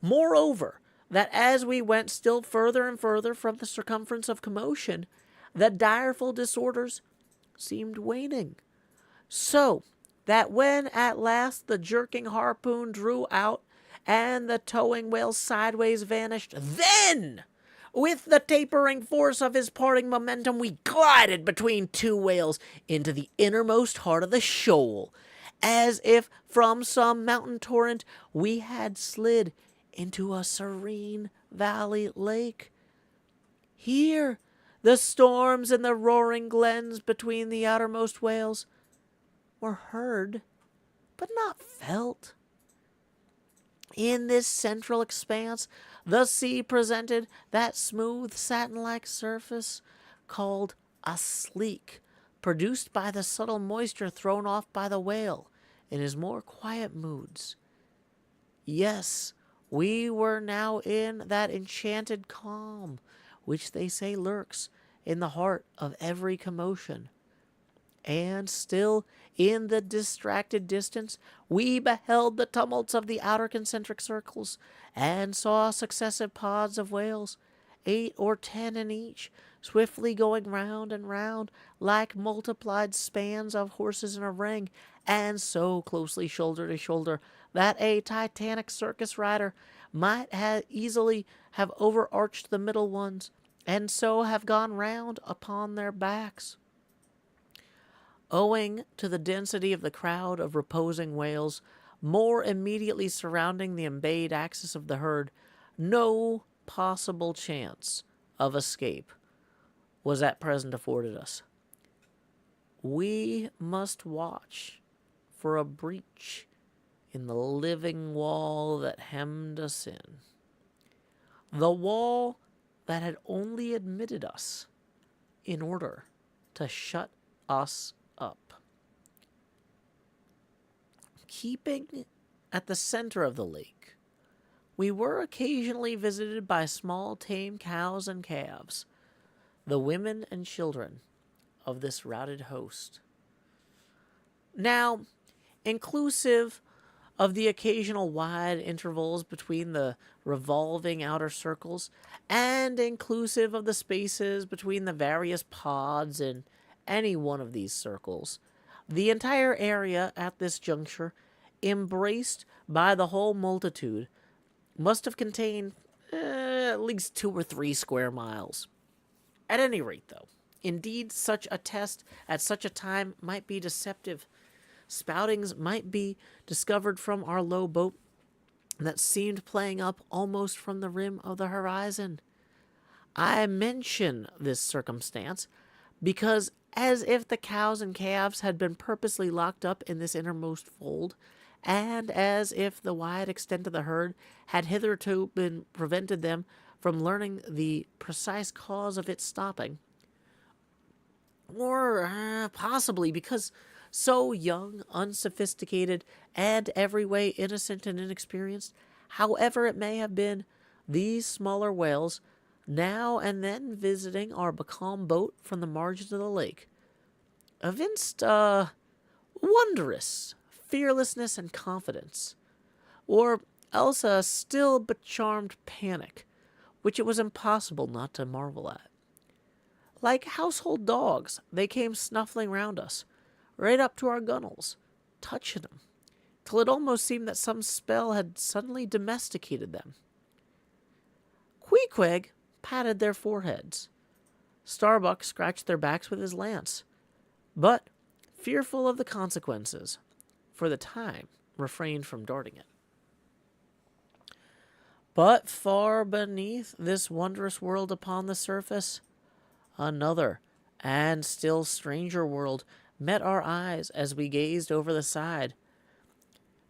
Moreover, that as we went still further and further from the circumference of commotion, the direful disorders seemed waning. So that when at last the jerking harpoon drew out and the towing whale sideways vanished, then, with the tapering force of his parting momentum, we glided between 2 whales into the innermost heart of the shoal, as if from some mountain torrent we had slid into a serene valley lake. Here, the storms and the roaring glens between the outermost whales were heard, but not felt. In this central expanse, the sea presented that smooth satin-like surface called a sleek, produced by the subtle moisture thrown off by the whale in his more quiet moods. Yes, we were now in that enchanted calm which they say lurks in the heart of every commotion. And still, in the distracted distance, we beheld the tumults of the outer concentric circles, and saw successive pods of whales, 8 or 10 in each, swiftly going round and round, like multiplied spans of horses in a ring, and so closely shoulder to shoulder, that a titanic circus rider might easily have overarched the middle ones, and so have gone round upon their backs. Owing to the density of the crowd of reposing whales more immediately surrounding the embayed axis of the herd, no possible chance of escape was at present afforded us. We must watch for a breach in the living wall that hemmed us in. The wall that had only admitted us in order to shut us up. Keeping at the center of the lake, we were occasionally visited by small tame cows and calves, the women and children of this routed host. Now, inclusive of the occasional wide intervals between the revolving outer circles, and inclusive of the spaces between the various pods in any one of these circles, the entire area at this juncture, embraced by the whole multitude, must have contained at least 2 or 3 square miles. At any rate, though, indeed such a test at such a time might be deceptive. Spoutings might be discovered from our low boat that seemed playing up almost from the rim of the horizon. I mention this circumstance because, as if the cows and calves had been purposely locked up in this innermost fold, and as if the wide extent of the herd had hitherto been prevented them from learning the precise cause of its stopping, or possibly because so young, unsophisticated, and every way innocent and inexperienced, however it may have been, these smaller whales, now and then visiting our becalmed boat from the margins of the lake, evinced wondrous fearlessness and confidence, or else a still but charmed panic, which it was impossible not to marvel at. Like household dogs, they came snuffling round us, right up to our gunwales, touching them, till it almost seemed that some spell had suddenly domesticated them. Queequeg patted their foreheads. Starbuck scratched their backs with his lance, but, fearful of the consequences, for the time refrained from darting it. But far beneath this wondrous world upon the surface, another and still stranger world met our eyes as we gazed over the side.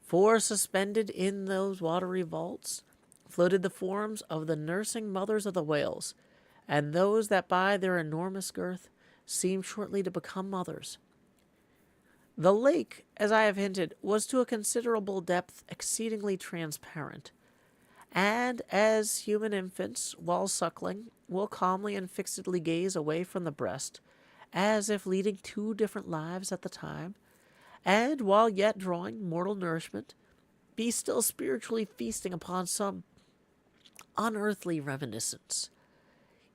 For suspended in those watery vaults floated the forms of the nursing mothers of the whales, and those that by their enormous girth seemed shortly to become mothers. The lake, as I have hinted, was to a considerable depth exceedingly transparent, and as human infants, while suckling, will calmly and fixedly gaze away from the breast, as if leading 2 different lives at the time, and while yet drawing mortal nourishment, be still spiritually feasting upon some unearthly reminiscence.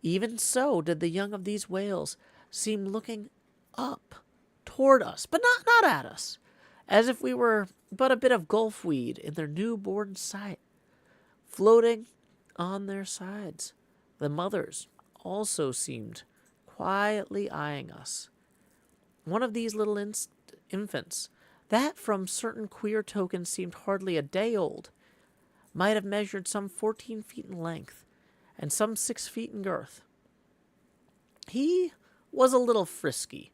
Even so did the young of these whales seem looking up toward us, but not at us, as if we were but a bit of gulfweed in their newborn sight, floating on their sides. The mothers also seemed quietly eyeing us. One of these little infants, that from certain queer tokens seemed hardly a day old, might have measured some 14 feet in length and some 6 feet in girth. He was a little frisky,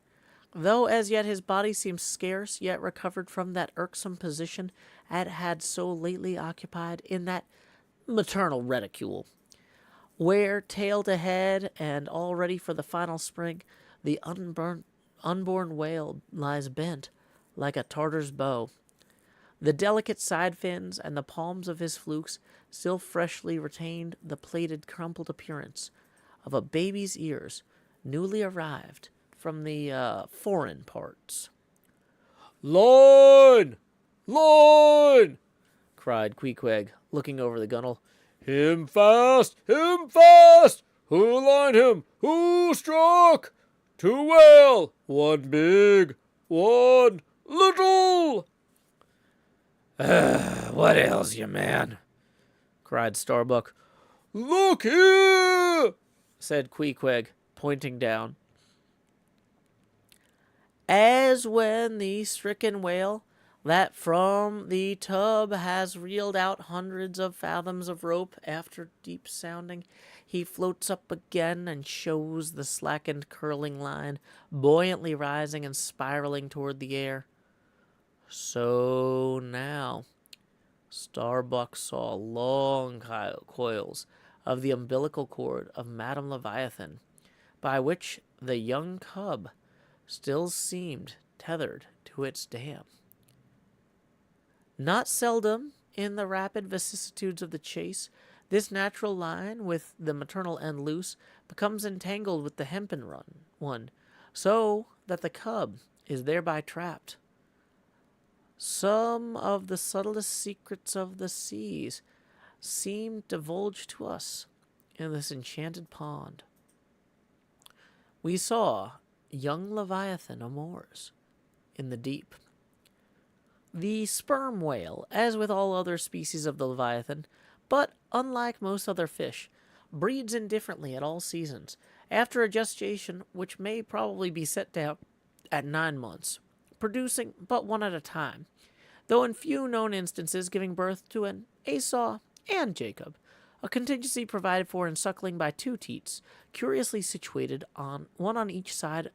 though as yet his body seemed scarce yet recovered from that irksome position it had so lately occupied in that maternal reticule, where, tail to head and all ready for the final spring, the unborn whale lies bent like a Tartar's bow. The delicate side fins and the palms of his flukes still freshly retained the plaited, crumpled appearance of a baby's ears newly arrived from the foreign parts. "Line! Line!" cried Queequeg, looking over the gunwale. "Him fast! Him fast! Who lined him? Who struck? 2 whale! 1 big, 1 little!" "What ails you, man?" cried Starbuck. "Look here!" said Queequeg, pointing down. As when the stricken whale that from the tub has reeled out hundreds of fathoms of rope after deep sounding, he floats up again and shows the slackened curling line buoyantly rising and spiraling toward the air. So now Starbuck saw long coils of the umbilical cord of Madame Leviathan, by which the young cub still seemed tethered to its dam. Not seldom, in the rapid vicissitudes of the chase, this natural line, with the maternal end loose, becomes entangled with the hempen one, so that the cub is thereby trapped. Some of the subtlest secrets of the seas seem divulged to us in this enchanted pond. We saw young Leviathan amours in the deep. The sperm whale, as with all other species of the Leviathan, but unlike most other fish, breeds indifferently at all seasons, after a gestation which may probably be set down at 9 months, producing but 1 at a time, though in few known instances giving birth to an Esau and Jacob, a contingency provided for in suckling by 2 teats, curiously situated one on each side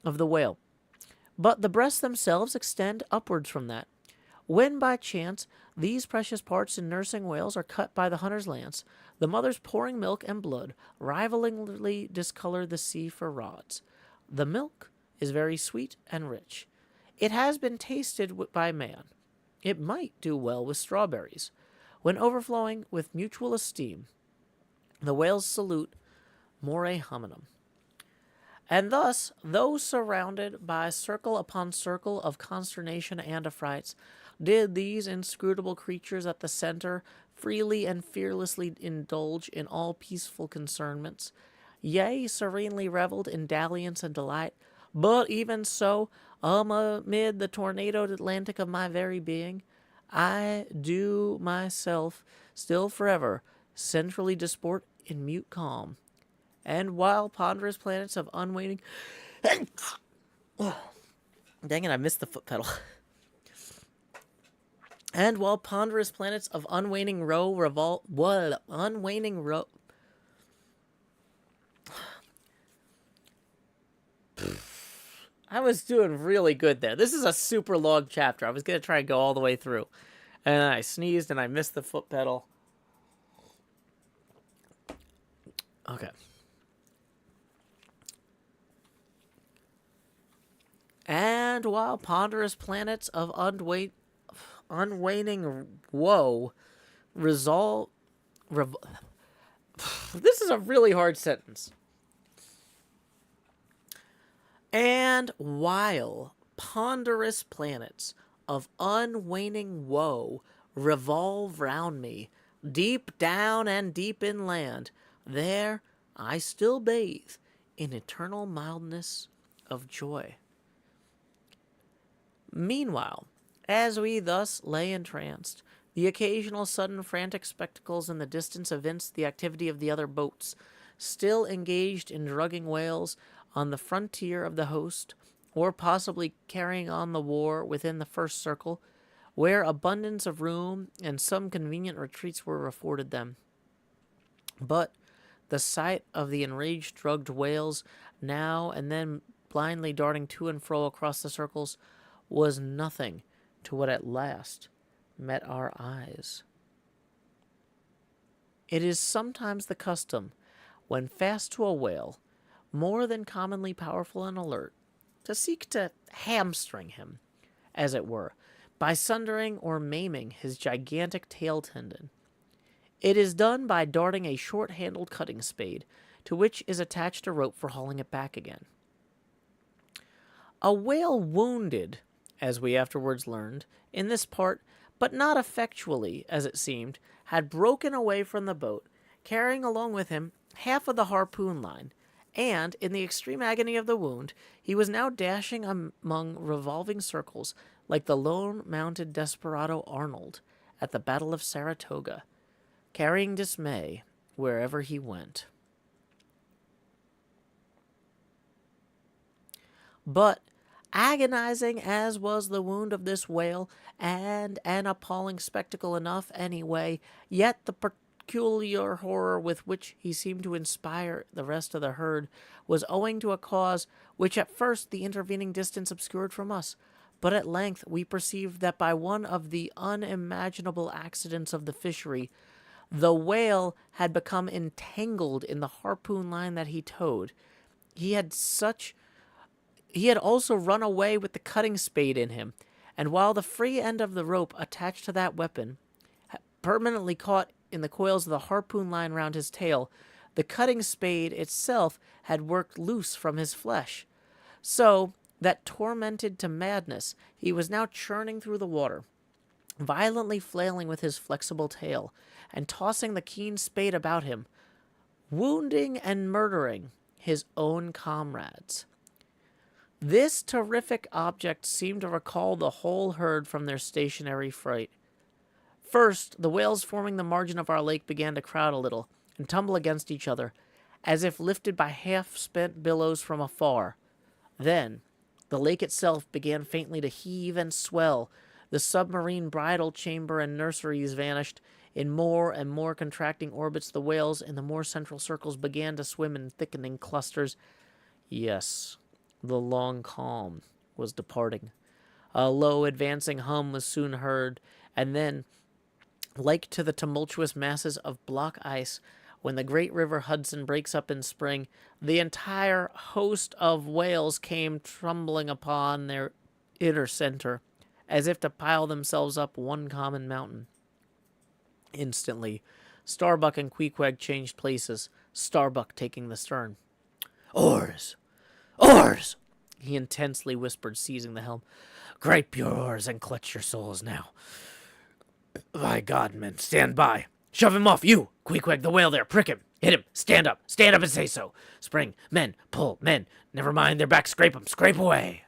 of the whale. But the breasts themselves extend upwards from that. When by chance these precious parts in nursing whales are cut by the hunter's lance, the mothers pouring milk and blood rivalingly discolor the sea for rods. The milk is very sweet and rich. It has been tasted by man. It might do well with strawberries. When overflowing with mutual esteem, the whales salute more hominum. And thus, though surrounded by circle upon circle of consternation and affrights, did these inscrutable creatures at the center freely and fearlessly indulge in all peaceful concernments, yea, serenely revelled in dalliance and delight, But even so, amid the tornadoed Atlantic of my very being, I do myself still forever centrally disport in mute calm. And while ponderous planets of unwaning... Dang it, I missed the foot pedal. And while ponderous planets of unwaning row revolve... What? Unwaning row... I was doing really good there. This is a super long chapter. I was going to try and go all the way through. And then I sneezed and I missed the foot pedal. Okay. And while ponderous planets of unwaning woe resolve... This is a really hard sentence. And while ponderous planets of unwaning woe revolve round me, deep down and deep inland, there I still bathe in eternal mildness of joy. Meanwhile, as we thus lay entranced, the occasional sudden frantic spectacles in the distance evinced the activity of the other boats, still engaged in drugging whales on the frontier of the host, or possibly carrying on the war within the first circle, where abundance of room and some convenient retreats were afforded them. But the sight of the enraged drugged whales now and then blindly darting to and fro across the circles was nothing to what at last met our eyes. It is sometimes the custom, when fast to a whale, more than commonly powerful and alert, to seek to hamstring him, as it were, by sundering or maiming his gigantic tail tendon. It is done by darting a short-handled cutting spade, to which is attached a rope for hauling it back again. A whale wounded, as we afterwards learned, in this part, but not effectually, as it seemed, had broken away from the boat, carrying along with him half of the harpoon line, and, in the extreme agony of the wound, he was now dashing among revolving circles like the lone-mounted desperado Arnold at the Battle of Saratoga, carrying dismay wherever he went. But, agonizing as was the wound of this whale, and an appalling spectacle enough anyway, yet the peculiar horror with which he seemed to inspire the rest of the herd was owing to a cause which at first the intervening distance obscured from us, but at length we perceived that by one of the unimaginable accidents of the fishery, the whale had become entangled in the harpoon line that he towed. He had also run away with the cutting spade in him, and while the free end of the rope attached to that weapon, permanently caught in the coils of the harpoon line round his tail, the cutting spade itself had worked loose from his flesh, so that, tormented to madness, he was now churning through the water, violently flailing with his flexible tail, and tossing the keen spade about him, wounding and murdering his own comrades. This terrific object seemed to recall the whole herd from their stationary fright. First, the whales forming the margin of our lake began to crowd a little, and tumble against each other, as if lifted by half-spent billows from afar. Then, the lake itself began faintly to heave and swell. The submarine bridal chamber and nurseries vanished. In more and more contracting orbits, the whales in the more central circles began to swim in thickening clusters. Yes, the long calm was departing. A low advancing hum was soon heard, and then, like to the tumultuous masses of block ice when the great river Hudson breaks up in spring, the entire host of whales came tumbling upon their inner center, as if to pile themselves up one common mountain. Instantly, Starbuck and Queequeg changed places, Starbuck taking the stern. "Oars! Oars!" he intensely whispered, seizing the helm. "Gripe your oars and clutch your souls now. By God, men, stand by. Shove him off, you! Queequeg the whale there, prick him. Hit him! Stand up! Stand up and say so! Spring! Men! Pull! Men! Never mind their back, scrape them! Scrape away!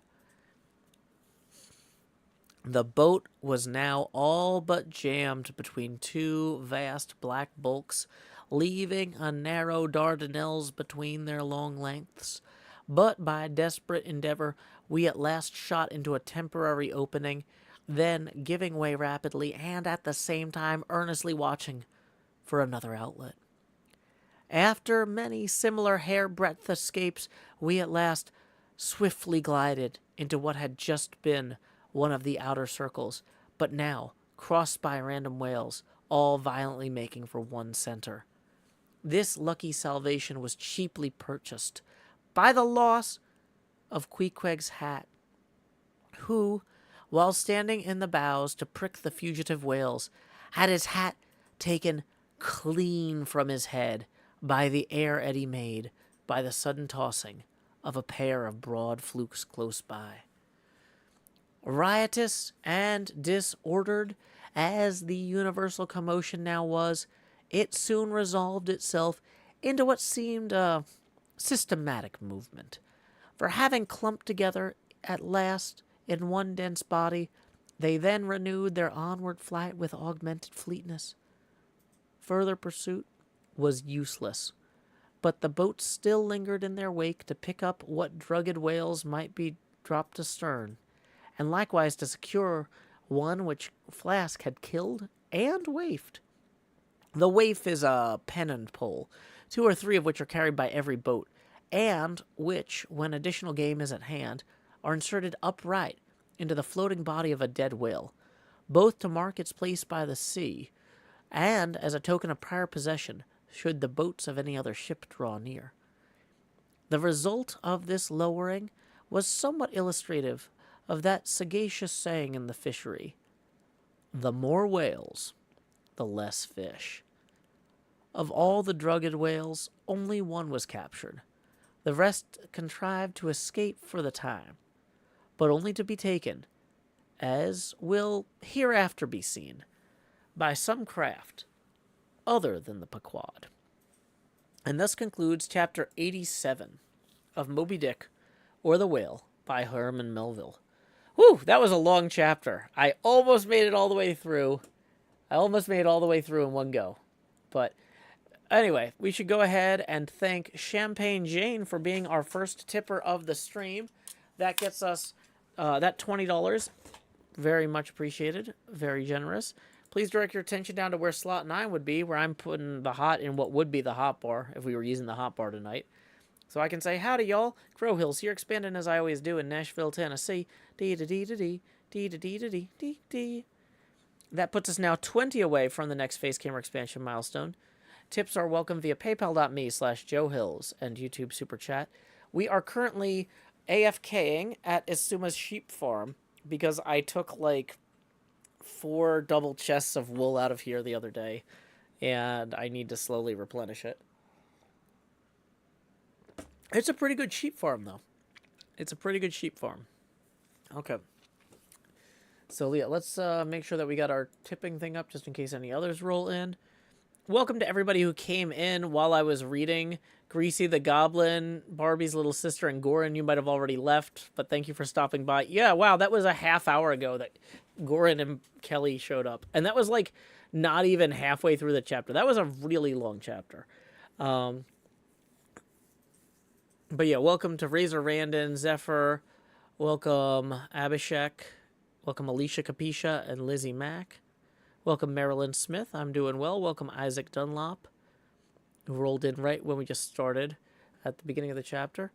The boat was now all but jammed between two vast black bulks, leaving a narrow Dardanelles between their long lengths. But by desperate endeavor, we at last shot into a temporary opening, then giving way rapidly and at the same time earnestly watching for another outlet. After many similar hair-breadth escapes, we at last swiftly glided into what had just been one of the outer circles, but now crossed by random whales, all violently making for one center. This lucky salvation was cheaply purchased by the loss of Queequeg's hat, who, while standing in the bows to prick the fugitive whales, had his hat taken clean from his head by the air eddy made by the sudden tossing of a pair of broad flukes close by. Riotous and disordered as the universal commotion now was, it soon resolved itself into what seemed a systematic movement. For having clumped together at last in one dense body, they then renewed their onward flight with augmented fleetness. Further pursuit was useless, but the boats still lingered in their wake to pick up what drugged whales might be dropped astern, and likewise to secure one which Flask had killed and waifed. The waif is a pennant pole, 2 or 3 of which are carried by every boat, and which, when additional game is at hand, are inserted upright into the floating body of a dead whale, both to mark its place by the sea, and as a token of prior possession, should the boats of any other ship draw near. The result of this lowering was somewhat illustrative of that sagacious saying in the fishery, "The more whales, the less fish." Of all the drugged whales, only one was captured. The rest contrived to escape for the time, but only to be taken, as will hereafter be seen, by some craft other than the Pequod. And thus concludes Chapter 87 of Moby Dick, or The Whale, by Herman Melville. Whew, that was a long chapter. I almost made it all the way through. In one go. But anyway, we should go ahead and thank Champagne Jane for being our first tipper of the stream. That gets us that $20. Very much appreciated. Very generous. Please direct your attention down to where slot 9 would be, where I'm putting the hot in what would be the hot bar, if we were using the hot bar tonight. So I can say, howdy, y'all. Crow Hills here, expanding as I always do in Nashville, Tennessee. Dee-da-dee-da-dee, dee-da-dee-da-dee-dee-dee. That puts us now 20 away from the next face camera expansion milestone. Tips are welcome via paypal.me/JoeHills and YouTube Super Chat. We are currently AFKing at Isuma's sheep farm because I took like 4 double chests of wool out of here the other day, and I need to slowly replenish it. It's a pretty good sheep farm, though. Okay. So, yeah, let's make sure that we got our tipping thing up just in case any others roll in. Welcome to everybody who came in while I was reading. Greasy the Goblin, Barbie's little sister, and Goran, you might have already left, but thank you for stopping by. Yeah, wow, that was a half hour ago that Goran and Kelly showed up. And that was, like, not even halfway through the chapter. That was a really long chapter. But yeah, welcome to Razor Randon, Zephyr, welcome Abhishek, welcome Alicia Capisha and Lizzie Mack, welcome Marilyn Smith, I'm doing well, welcome Isaac Dunlop, who rolled in right when we just started at the beginning of the chapter.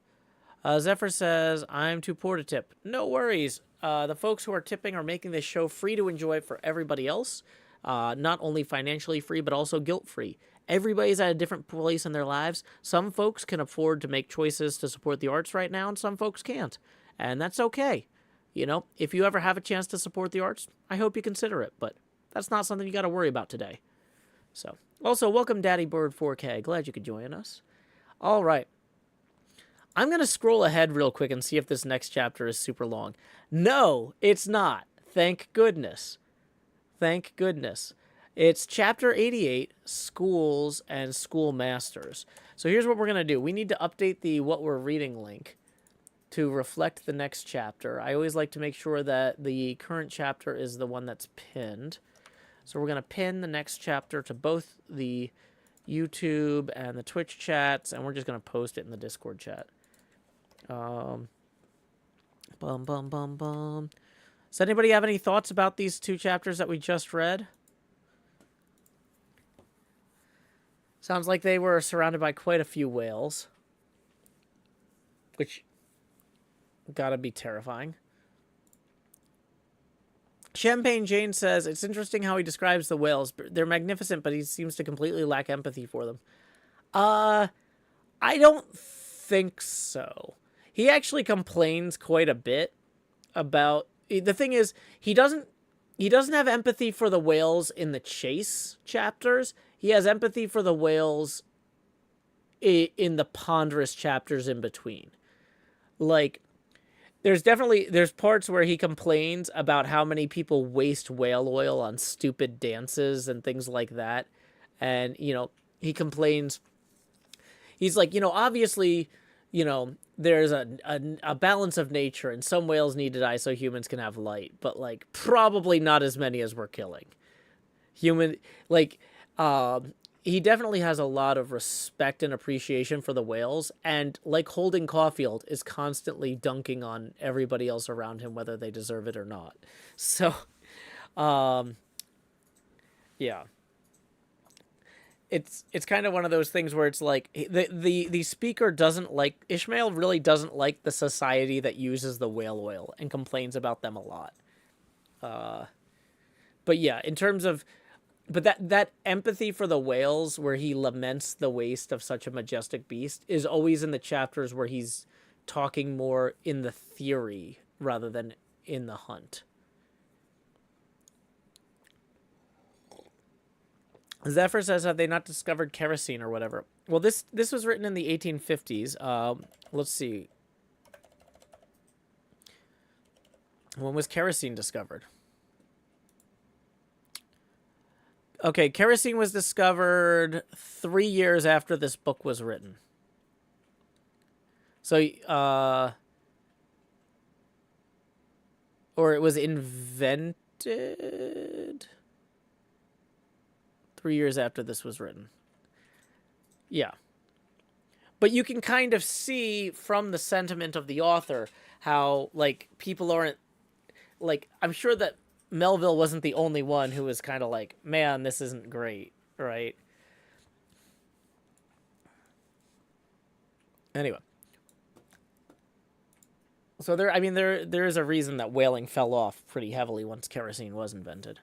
Zephyr says, I'm too poor to tip. No worries. The folks who are tipping are making this show free to enjoy for everybody else. Not only financially free, but also guilt-free. Everybody's at a different place in their lives. Some folks can afford to make choices to support the arts right now, and some folks can't. And that's okay. You know, if you ever have a chance to support the arts, I hope you consider it, but that's not something you got to worry about today. So, also, welcome Daddy Bird 4K. Glad you could join us. All right. I'm going to scroll ahead real quick and see if this next chapter is super long. No, it's not. Thank goodness. Thank goodness. It's Chapter 88, Schools and Schoolmasters. So here's what we're going to do. We need to update the What We're Reading link to reflect the next chapter. I always like to make sure that the current chapter is the one that's pinned. So we're going to pin the next chapter to both the YouTube and the Twitch chats, and we're just going to post it in the Discord chat. Bum, bum, bum, bum. Does anybody have any thoughts about these two chapters that we just read? Sounds like they were surrounded by quite a few whales, which gotta be terrifying. Champagne Jane says, it's interesting how he describes the whales. They're magnificent, but he seems to completely lack empathy for them. I don't think so. He actually complains quite a bit about... The thing is, he doesn't have empathy for the whales in the chase chapters. He has empathy for the whales in the ponderous chapters in between. Like, there's parts where he complains about how many people waste whale oil on stupid dances and things like that. And, you know, he complains. He's like, you know, obviously, you know, there's a balance of nature, and some whales need to die so humans can have light. But, like, probably not as many as we're killing. He definitely has a lot of respect and appreciation for the whales, and like Holden Caulfield is constantly dunking on everybody else around him, whether they deserve it or not. So, yeah. It's kind of one of those things where it's like the speaker doesn't like... Ishmael really doesn't like the society that uses the whale oil and complains about them a lot. But yeah, in terms of... But that empathy for the whales, where he laments the waste of such a majestic beast, is always in the chapters where he's talking more in the theory rather than in the hunt. Zephyr says, have they not discovered kerosene or whatever? Well, this was written in the 1850s. Let's see. When was kerosene discovered? Okay, kerosene was discovered 3 years after this book was written. So, or it was invented 3 years after this was written. Yeah. But you can kind of see from the sentiment of the author how, like, people aren't... Like, I'm sure that Melville wasn't the only one who was kind of like, man, this isn't great, right? Anyway. So there is a reason that whaling fell off pretty heavily once kerosene was invented.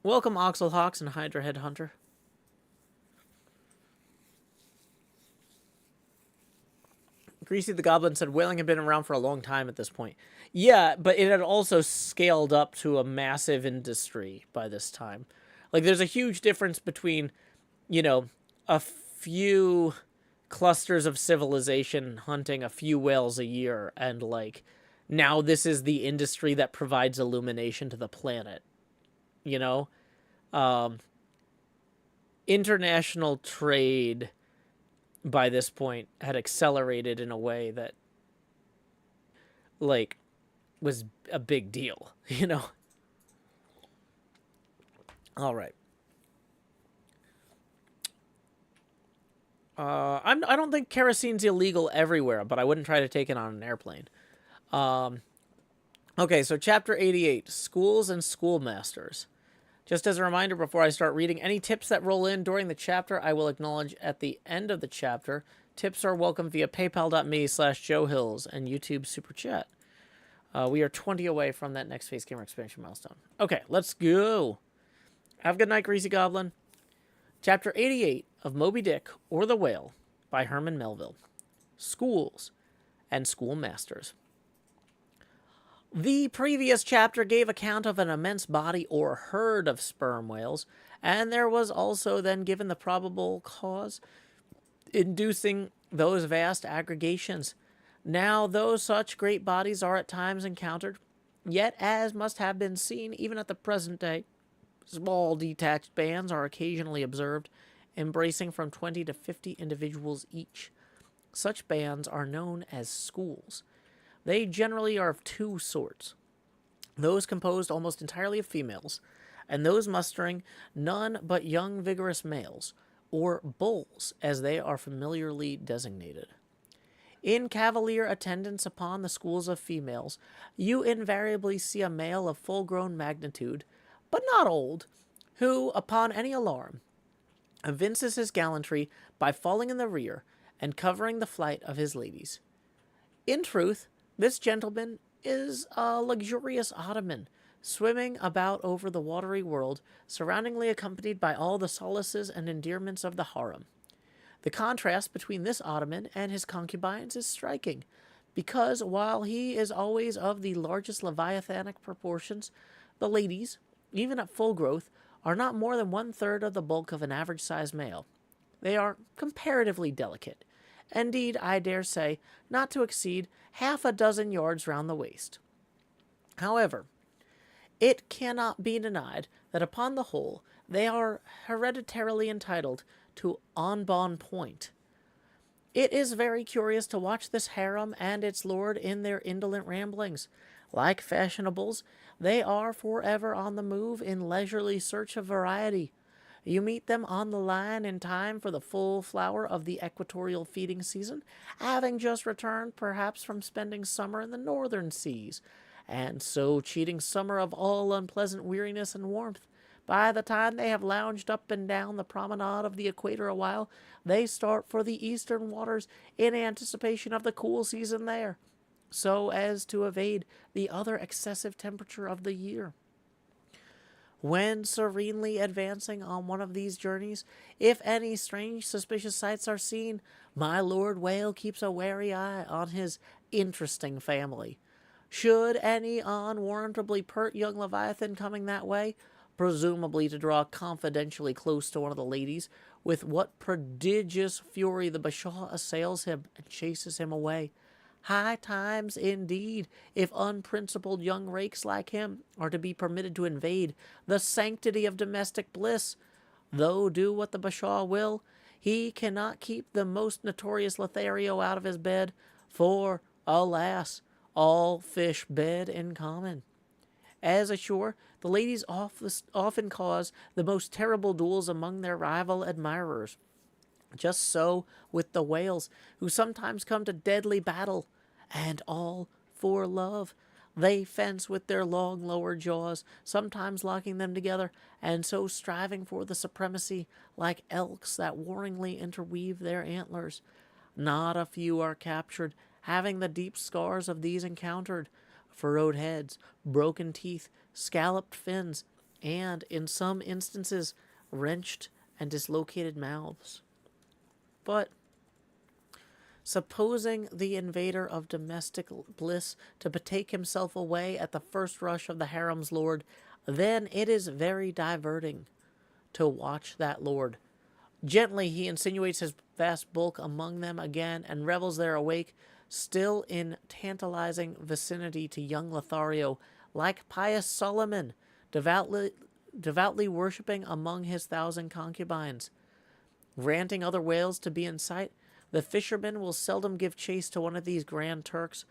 Welcome, Oxelhawks and Hydra Headhunter. Greasy the Goblin said whaling had been around for a long time at this point. Yeah, but it had also scaled up to a massive industry by this time. Like, there's a huge difference between, you know, a few clusters of civilization hunting a few whales a year and, like, now this is the industry that provides illumination to the planet. You know? International trade by this point had accelerated in a way that, like, was a big deal, you know? All right. I don't think kerosene's illegal everywhere, but I wouldn't try to take it on an airplane. Okay, so Chapter 88, Schools and Schoolmasters. Just as a reminder, before I start reading, any tips that roll in during the chapter, I will acknowledge at the end of the chapter. Tips are welcome via paypal.me/JoeHills and YouTube Super Chat. We are 20 away from that next Face Gamer expansion milestone. Okay, let's go. Have a good night, Greasy Goblin. Chapter 88 of Moby Dick, or the Whale, by Herman Melville. Schools and Schoolmasters. The previous chapter gave account of an immense body or herd of sperm whales, and there was also then given the probable cause inducing those vast aggregations. Now, though such great bodies are at times encountered, Yet, as must have been seen even at the present day, small detached bands are occasionally observed, embracing from 20 to 50 individuals each. Such bands are known as schools. They generally are of two sorts: those composed almost entirely of females, and those mustering none but young vigorous males, or bulls, as they are familiarly designated. In cavalier attendance upon the schools of females, you invariably see a male of full-grown magnitude, but not old, who, upon any alarm, evinces his gallantry by falling in the rear and covering the flight of his ladies. In truth, this gentleman is a luxurious ottoman, swimming about over the watery world, surroundingly accompanied by all the solaces and endearments of the harem. The contrast between this ottoman and his concubines is striking, because while he is always of the largest leviathanic proportions, the ladies, even at full growth, are not more than 1/3 of the bulk of an average-sized male. They are comparatively delicate. Indeed, I dare say, not to exceed half a dozen yards round the waist. However, it cannot be denied that upon the whole they are hereditarily entitled to en bon point. It is very curious to watch this harem and its lord in their indolent ramblings. Like fashionables, they are forever on the move in leisurely search of variety. You meet them on the line in time for the full flower of the equatorial feeding season, having just returned perhaps from spending summer in the northern seas, and so cheating summer of all unpleasant weariness and warmth. By the time they have lounged up and down the promenade of the equator a while, they start for the eastern waters in anticipation of the cool season there, so as to evade the other excessive temperature of the year. When serenely advancing on one of these journeys, if any strange suspicious sights are seen, my Lord Whale keeps a wary eye on his interesting family. Should any unwarrantably pert young Leviathan coming that way, presumably to draw confidentially close to one of the ladies, with what prodigious fury the bashaw assails him and chases him away. High times, indeed, if unprincipled young rakes like him are to be permitted to invade the sanctity of domestic bliss. Though do what the bashaw will, he cannot keep the most notorious Lothario out of his bed, for, alas, all fish bed in common. As ashore, the ladies often cause the most terrible duels among their rival admirers. Just so with the whales, who sometimes come to deadly battle, and all for love. They fence with their long lower jaws, sometimes locking them together, and so striving for the supremacy, like elks that warringly interweave their antlers. Not a few are captured, having the deep scars of these encountered, furrowed heads, broken teeth, scalloped fins, and, in some instances, wrenched and dislocated mouths. But supposing the invader of domestic bliss to betake himself away at the first rush of the harem's lord, then it is very diverting to watch that lord. Gently he insinuates his vast bulk among them again and revels there awake, still in tantalizing vicinity to young Lothario, like pious Solomon, devoutly worshipping among his 1,000 concubines. Granting other whales to be in sight, the fishermen will seldom give chase to one of these Grand Turks,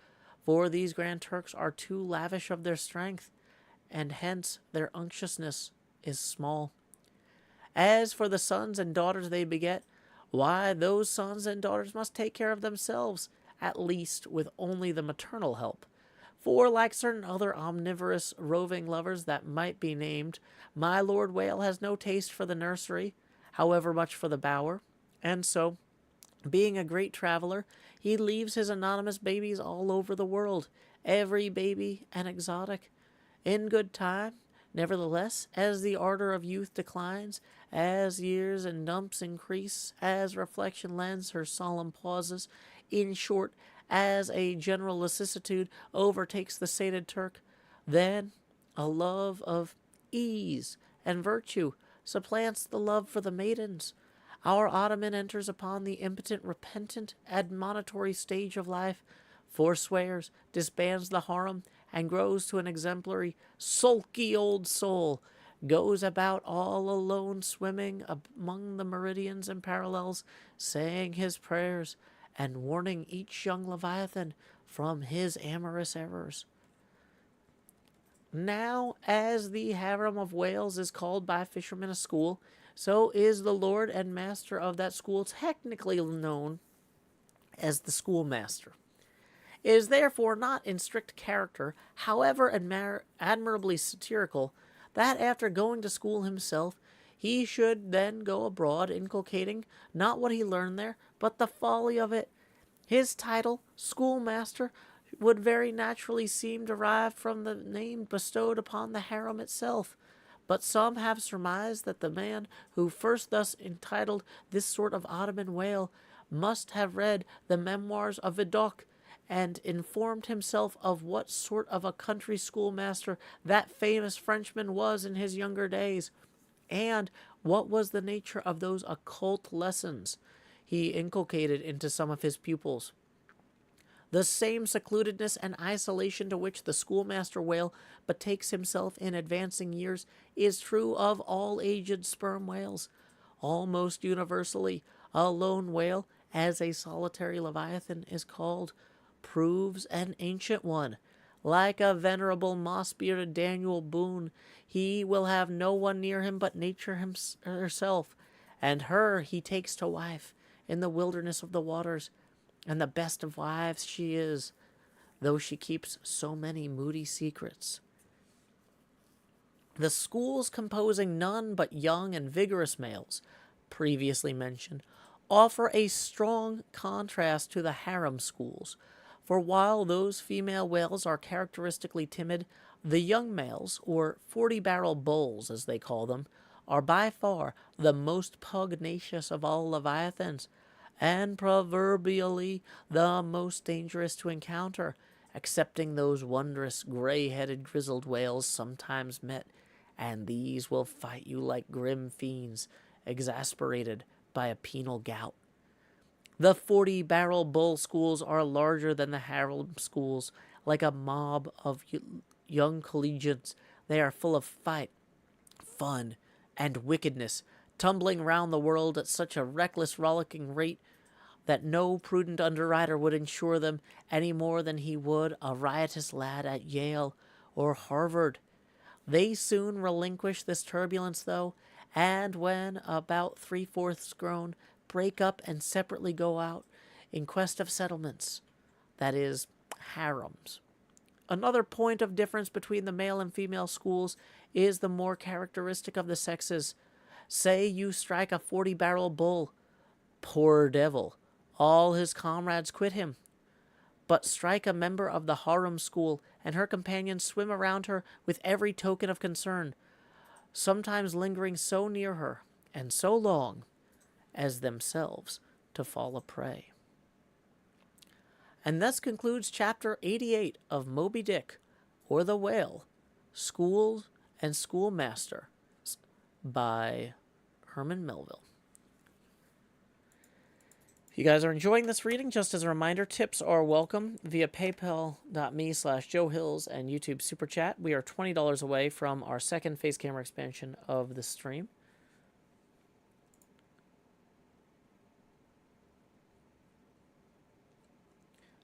for these Grand Turks are too lavish of their strength, and hence their unctuousness is small. As for the sons and daughters they beget, why, those sons and daughters must take care of themselves, at least with only the maternal help. For, like certain other omnivorous roving lovers that might be named, my Lord Whale has no taste for the nursery, however much for the bower, and so, being a great traveler, he leaves his anonymous babies all over the world, every baby an exotic. In good time, nevertheless, as the ardor of youth declines, as years and dumps increase, as reflection lends her solemn pauses, in short, as a general lassitude overtakes the sated Turk, then a love of ease and virtue supplants the love for the maidens. Our ottoman enters upon the impotent, repentant, admonitory stage of life, forswears, disbands the harem, and grows to an exemplary, sulky old soul, goes about all alone swimming among the meridians and parallels, saying his prayers, and warning each young Leviathan from his amorous errors. Now, as the harem of whales is called by fishermen a school, so is the lord and master of that school technically known as the schoolmaster. It is therefore not in strict character, however admirably satirical, that after going to school himself, he should then go abroad inculcating not what he learned there, but the folly of it. His title, schoolmaster, would very naturally seem derived from the name bestowed upon the harem itself. But some have surmised that the man who first thus entitled this sort of Ottoman whale must have read the memoirs of Vidocq, and informed himself of what sort of a country schoolmaster that famous Frenchman was in his younger days, and what was the nature of those occult lessons he inculcated into some of his pupils. The same secludedness and isolation to which the schoolmaster whale betakes himself in advancing years is true of all aged sperm whales. Almost universally, a lone whale, as a solitary leviathan is called, proves an ancient one. Like a venerable moss-bearded Daniel Boone, he will have no one near him but nature herself, and her he takes to wife in the wilderness of the waters. And the best of wives she is, though she keeps so many moody secrets. The schools composing none but young and vigorous males, previously mentioned, offer a strong contrast to the harem schools, for while those female whales are characteristically timid, the young males, or 40-barrel bulls as they call them, are by far the most pugnacious of all leviathans, and proverbially the most dangerous to encounter, excepting those wondrous gray-headed grizzled whales sometimes met, and these will fight you like grim fiends, exasperated by a penal gout. The 40-barrel bull schools are larger than the harem schools, like a mob of young collegians. They are full of fight, fun, and wickedness, tumbling round the world at such a reckless, rollicking rate that no prudent underwriter would insure them any more than he would a riotous lad at Yale or Harvard. They soon relinquish this turbulence, though, and when about 3/4 grown, break up and separately go out in quest of settlements, that is, harems. Another point of difference between the male and female schools is the more characteristic of the sexes. Say you strike a 40-barrel bull, poor devil, all his comrades quit him. But strike a member of the harem school, and her companions swim around her with every token of concern, sometimes lingering so near her, and so long, as themselves to fall a prey. And thus concludes Chapter 88 of Moby Dick, or The Whale, School and Schoolmaster, by Herman Melville. If you guys are enjoying this reading, just as a reminder, tips are welcome via paypal.me/JoeHills and YouTube Super Chat. We are $20 away from our second face camera expansion of the stream.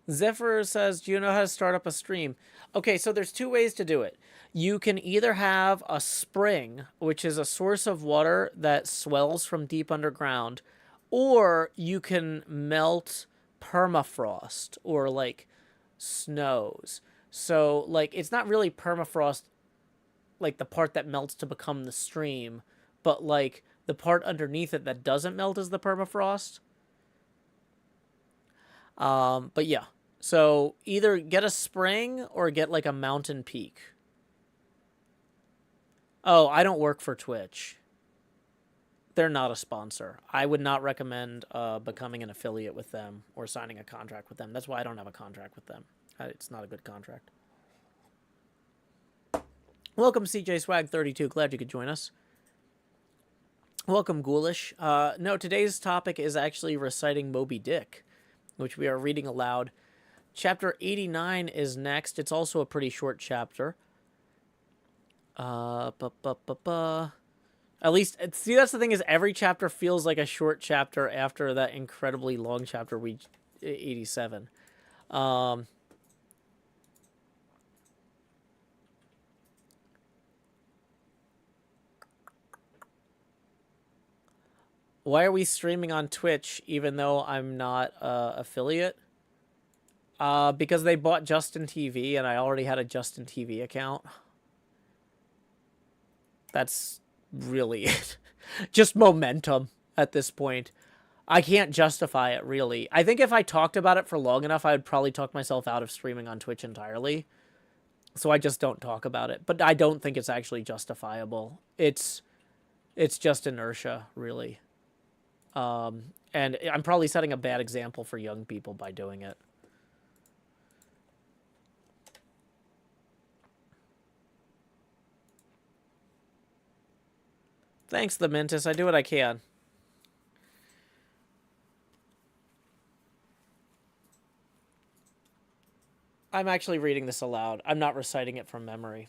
Zephyr says, do you know how to start up a stream? Okay, so there's two ways to do it. You can either have a spring, which is a source of water that swells from deep underground, or you can melt permafrost or like snows. So like it's not really permafrost, like the part that melts to become the stream, but like the part underneath it that doesn't melt is the permafrost. But yeah, so either get a spring or get like a mountain peak. Oh, I don't work for Twitch. They're not a sponsor. I would not recommend becoming an affiliate with them or signing a contract with them. That's why I don't have a contract with them. It's not a good contract. Welcome, CJ Swag 32. Glad you could join us. Welcome, Ghoulish. No, today's topic is actually reciting Moby Dick, which we are reading aloud Chapter 89 is next. It's also a pretty short chapter. At least, see, that's the thing, is every chapter feels like a short chapter after that incredibly long chapter 87. Why are we streaming on Twitch even though I'm not affiliate? Because they bought Justin TV and I already had a Justin TV account. That's really it. Just momentum at this point. I can't justify it, really. I think if I talked about it for long enough, I would probably talk myself out of streaming on Twitch entirely. So I just don't talk about it. But I don't think it's actually justifiable. It's just inertia, really. And I'm probably setting a bad example for young people by doing it. Thanks, the Mintus. I do what I can. I'm actually reading this aloud. I'm not reciting it from memory.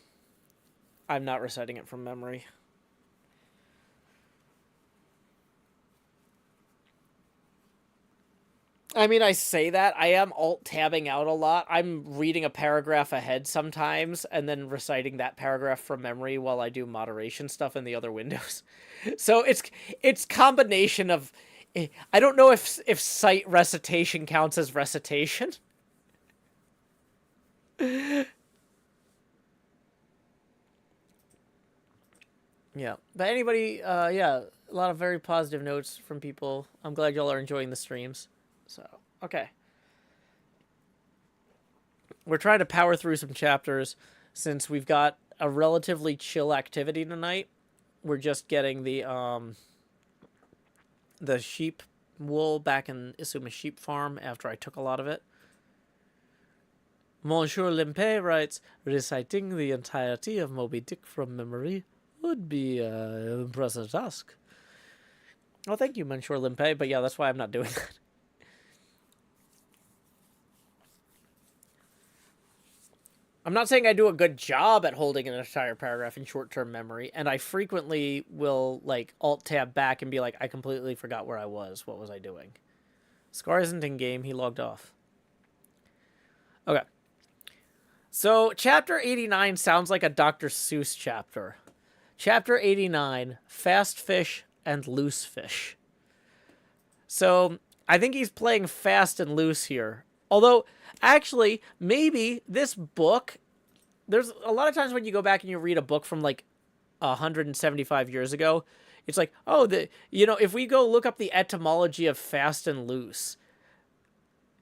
I'm not reciting it from memory. I mean, I say that. I am alt-tabbing out a lot. I'm reading a paragraph ahead sometimes and then reciting that paragraph from memory while I do moderation stuff in the other windows. So it's combination of... I don't know if sight recitation counts as recitation. Yeah. But anybody, yeah, a lot of very positive notes from people. I'm glad y'all are enjoying the streams. So, okay. We're trying to power through some chapters since we've got a relatively chill activity tonight. We're just getting the sheep wool back in Isuma's sheep farm after I took a lot of it. Monsieur Limpe writes, reciting the entirety of Moby Dick from memory would be an impressive task. Oh, thank you, Monsieur Limpe, but yeah, that's why I'm not doing that. I'm not saying I do a good job at holding an entire paragraph in short-term memory, and I frequently will, like, alt-tab back and be like, I completely forgot where I was. What was I doing? Scar isn't in-game. He logged off. Okay. So, Chapter 89 sounds like a Dr. Seuss chapter. Chapter 89, Fast Fish and Loose Fish. So, I think he's playing fast and loose here. Although, actually, maybe this book... There's a lot of times when you go back and you read a book from, like, 175 years ago, it's like, oh, if we go look up the etymology of fast and loose,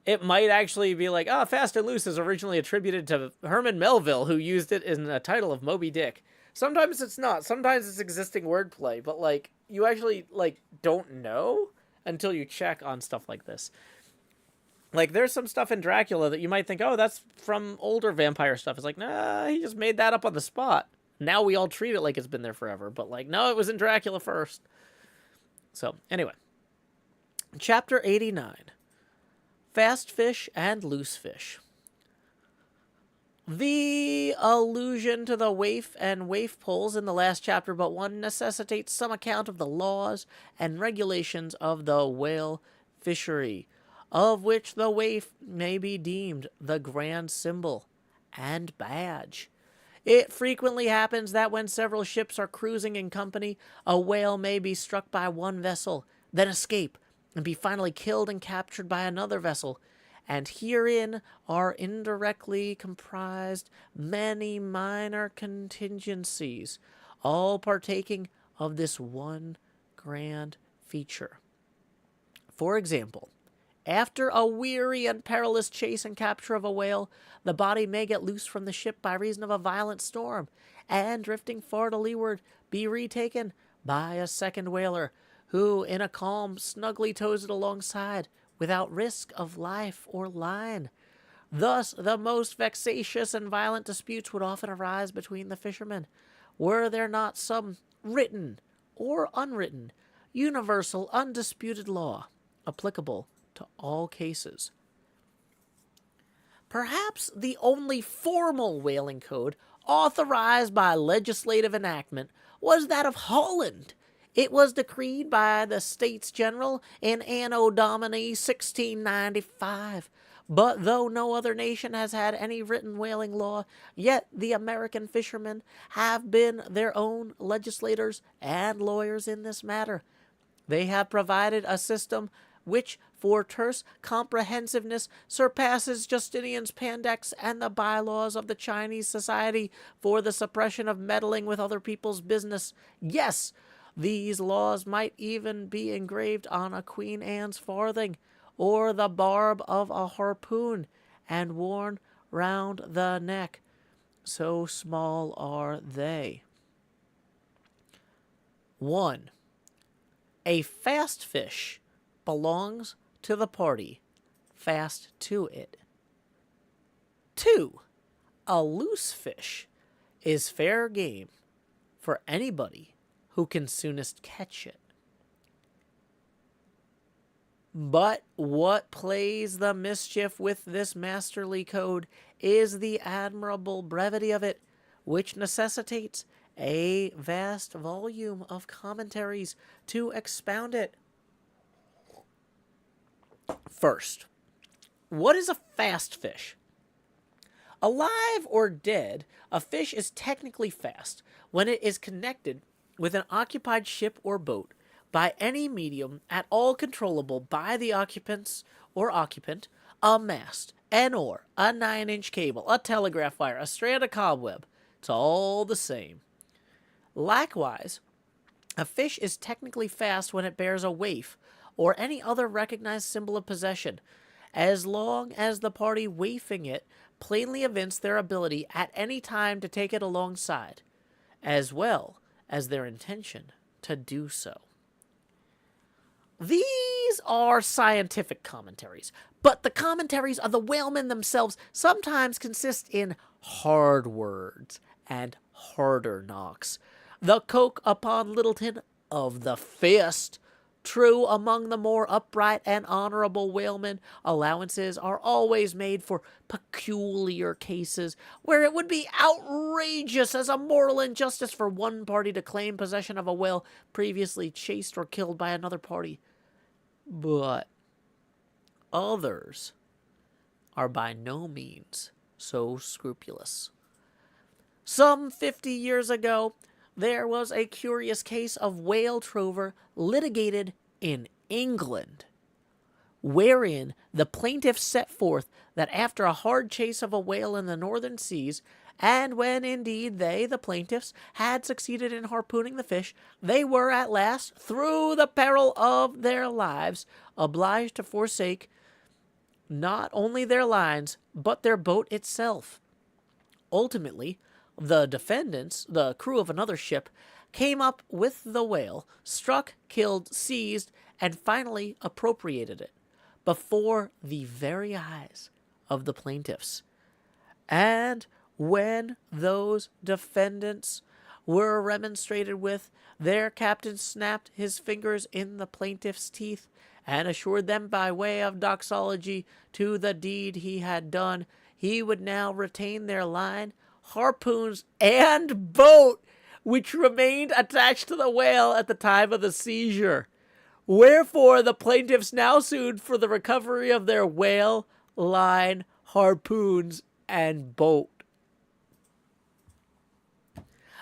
it might actually be like, oh, fast and loose is originally attributed to Herman Melville, who used it in the title of Moby Dick. Sometimes it's not. Sometimes it's existing wordplay, but, like, you actually, like, don't know until you check on stuff like this. Like, there's some stuff in Dracula that you might think, oh, that's from older vampire stuff. It's like, nah, he just made that up on the spot. Now we all treat it like it's been there forever. But, like, no, it was in Dracula first. So, anyway. Chapter 89. Fast Fish and Loose Fish. The allusion to the waif and waif poles in the last chapter but one necessitates some account of the laws and regulations of the whale fishery, of which the waif may be deemed the grand symbol and badge. It frequently happens that when several ships are cruising in company, a whale may be struck by one vessel, then escape, and be finally killed and captured by another vessel. And herein are indirectly comprised many minor contingencies, all partaking of this one grand feature. For example, after a weary and perilous chase and capture of a whale, the body may get loose from the ship by reason of a violent storm, and drifting far to leeward, be retaken by a second whaler, who in a calm snugly tows it alongside, without risk of life or line. Thus, the most vexatious and violent disputes would often arise between the fishermen, were there not some written or unwritten, universal, undisputed law applicable to all cases. perhaps the only formal whaling code authorized by legislative enactment was that of Holland. It was decreed by the States General in Anno Domini 1695. But though no other nation has had any written whaling law, yet the American fishermen have been their own legislators and lawyers in this matter. They have provided a system which, for terse comprehensiveness, surpasses Justinian's Pandex and the bylaws of the Chinese Society for the suppression of meddling with other people's business. Yes, these laws might even be engraved on a Queen Anne's farthing, or the barb of a harpoon, and worn round the neck. So small are they. 1. A fast fish belongs to the party, fast to it. 2. A loose fish is fair game for anybody who can soonest catch it. But what plays the mischief with this masterly code is the admirable brevity of it, which necessitates a vast volume of commentaries to expound it. First, what is a fast fish? Alive or dead, a fish is technically fast when it is connected with an occupied ship or boat by any medium at all controllable by the occupants or occupant, a mast, an oar, a 9-inch cable, a telegraph wire, a strand of cobweb. It's all the same. Likewise, a fish is technically fast when it bears a waif or any other recognized symbol of possession, as long as the party waifing it plainly evince their ability at any time to take it alongside, as well as their intention to do so. These are scientific commentaries, but the commentaries of the whalemen themselves sometimes consist in hard words and harder knocks. The coke upon Littleton of the fist. True, among the more upright and honorable whalemen, allowances are always made for peculiar cases where it would be outrageous as a moral injustice for one party to claim possession of a whale previously chased or killed by another party. But others are by no means so scrupulous. Some 50 years ago, there was a curious case of whale trover litigated in England, wherein the plaintiff set forth that after a hard chase of a whale in the northern seas, and when indeed they, the plaintiffs, had succeeded in harpooning the fish, they were at last, through the peril of their lives, obliged to forsake not only their lines, but their boat itself. Ultimately, the defendants, the crew of another ship, came up with the whale, struck, killed, seized, and finally appropriated it before the very eyes of the plaintiffs. And when those defendants were remonstrated with, their captain snapped his fingers in the plaintiffs' teeth and assured them by way of doxology to the deed he had done, he would now retain their line, harpoons, and boat, which remained attached to the whale at the time of the seizure. Wherefore the plaintiffs now sued for the recovery of their whale, line, harpoons, and boat.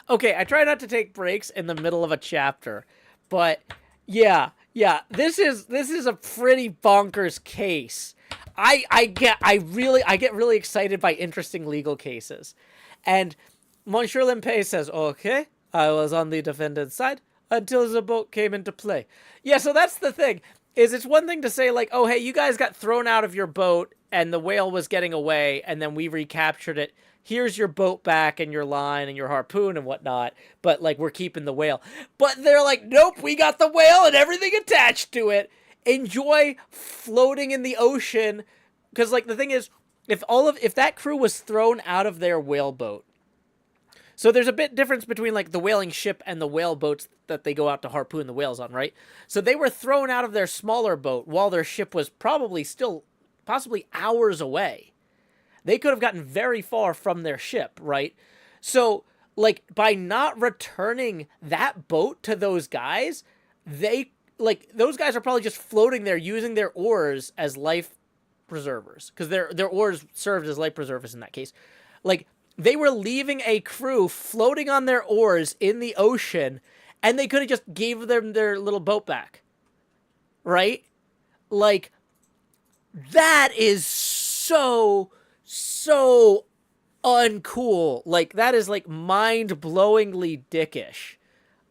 Okay, I try not to take breaks in the middle of a chapter, but yeah, this is a pretty bonkers case. I get really excited by interesting legal cases. And Monsieur Limpé says, okay, I was on the defendant's side until the boat came into play. Yeah, so that's the thing, is it's one thing to say, like, oh, hey, you guys got thrown out of your boat and the whale was getting away and then we recaptured it. Here's your boat back and your line and your harpoon and whatnot, but, like, we're keeping the whale. But they're like, nope, we got the whale and everything attached to it. Enjoy floating in the ocean, because, like, the thing is, if that crew was thrown out of their whale boat, so there's a bit difference between, like, the whaling ship and the whale boats that they go out to harpoon the whales on, right? So they were thrown out of their smaller boat while their ship was possibly hours away. They could have gotten very far from their ship, right? So, like, by not returning that boat to those guys, those guys are probably just floating there using their oars as life preservers, because their oars served as life preservers in that case. Like, they were leaving a crew floating on their oars in the ocean, and they could have just gave them their little boat back, right? Like, that is so uncool. Like, that is, like, mind-blowingly dickish.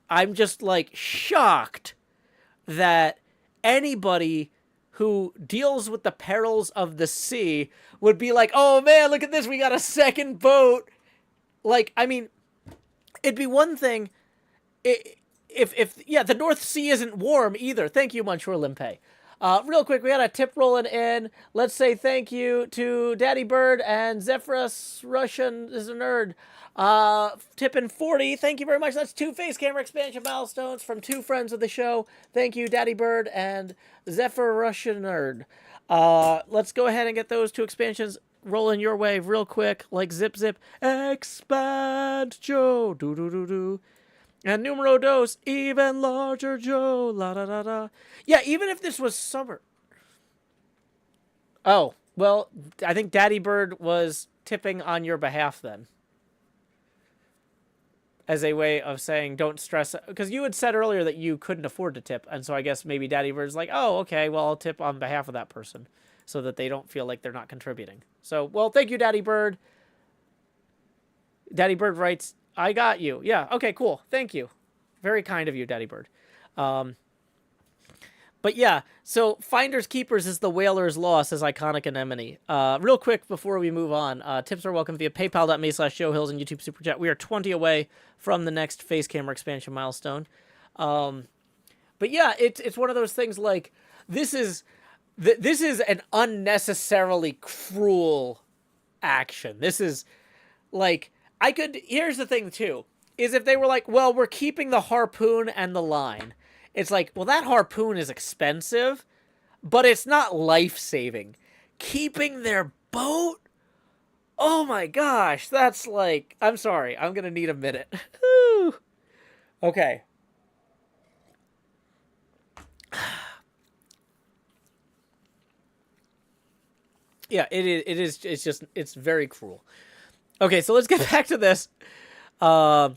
I'm just, like, shocked that anybody who deals with the perils of the sea would be like, oh man, look at this, we got a second boat. Like, I mean, it'd be one thing if the North Sea isn't warm either. Thank you, Monsieur Limpe. Real quick, we got a tip rolling in. Let's say thank you to Daddy Bird and Zephyrus Russian is a nerd. Tipping 40. Thank you very much. That's 2 face camera expansion milestones from 2 friends of the show. Thank you, Daddy Bird and Zephyr Russian Nerd. Let's go ahead and get those 2 expansions rolling your way real quick, like zip zip. Expand Joe. Do do do do. And numero dos, even larger Joe. La da da da. Yeah, even if this was summer. Oh, well, I think Daddy Bird was tipping on your behalf then. As a way of saying don't stress. Because you had said earlier that you couldn't afford to tip. And so I guess maybe Daddy Bird's like, oh, okay, well, I'll tip on behalf of that person. So that they don't feel like they're not contributing. So, well, thank you, Daddy Bird. Daddy Bird writes, I got you. Yeah, okay, cool. Thank you. Very kind of you, Daddy Bird. But yeah, so Finders Keepers is the whaler's loss as iconic anemone. Real quick before we move on, tips are welcome via paypal.me/showhills and YouTube Super Chat. We are 20 away from the next face camera expansion milestone. But yeah, it's one of those things like, this is an unnecessarily cruel action. This is like, here's the thing too, is if they were like, well, we're keeping the harpoon and the line. It's like, well, that harpoon is expensive, but it's not life-saving. Keeping their boat? Oh my gosh, that's like, I'm sorry, I'm gonna need a minute. Okay. Yeah, it's very cruel. Okay, so let's get back to this. Mr.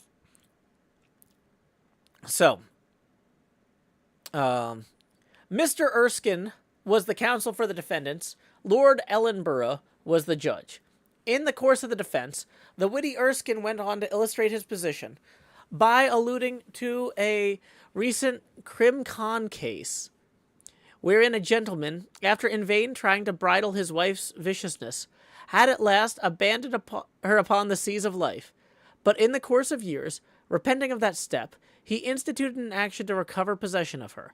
Erskine was the counsel for the defendants. Lord Ellenborough was the judge. In the course of the defense, the witty Erskine went on to illustrate his position by alluding to a recent Crim Con case, wherein a gentleman, after in vain trying to bridle his wife's viciousness, had at last abandoned her upon the seas of life. But in the course of years, repenting of that step, he instituted an action to recover possession of her.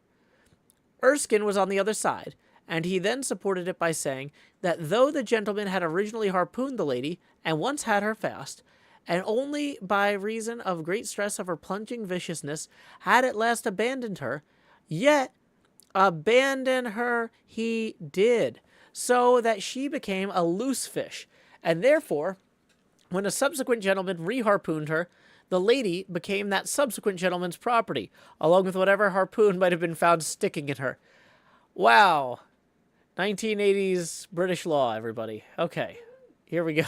Erskine was on the other side, and he then supported it by saying that though the gentleman had originally harpooned the lady, and once had her fast, and only by reason of great stress of her plunging viciousness had at last abandoned her, yet abandon her he did, so that she became a loose fish, and therefore, when a subsequent gentleman re-harpooned her, the lady became that subsequent gentleman's property, along with whatever harpoon might have been found sticking in her. Wow. 1980s British law, everybody. Okay, here we go.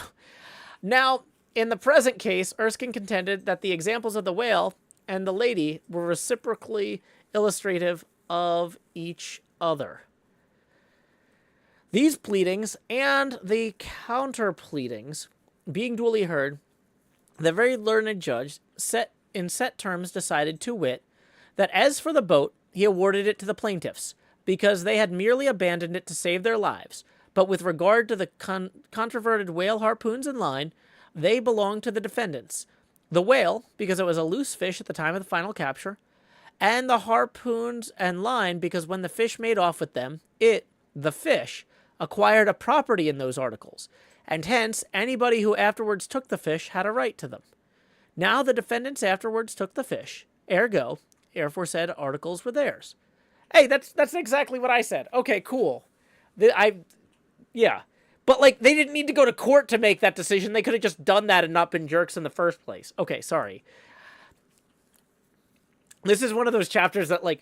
Now, in the present case, Erskine contended that the examples of the whale and the lady were reciprocally illustrative of each other. These pleadings and the counter pleadings being duly heard, the very learned judge in set terms decided, to wit, that as for the boat, he awarded it to the plaintiffs, because they had merely abandoned it to save their lives, but with regard to the controverted whale harpoons and line, they belonged to the defendants. The whale, because it was a loose fish at the time of the final capture, and the harpoons and line, because when the fish made off with them, it, the fish, acquired a property in those articles, and hence anybody who afterwards took the fish had a right to them. Now the defendants afterwards took the fish, ergo, aforesaid articles were theirs. Hey, that's exactly what I said. Okay, cool. Yeah. But, like, they didn't need to go to court to make that decision. They could have just done that and not been jerks in the first place. Okay, sorry. This is one of those chapters that, like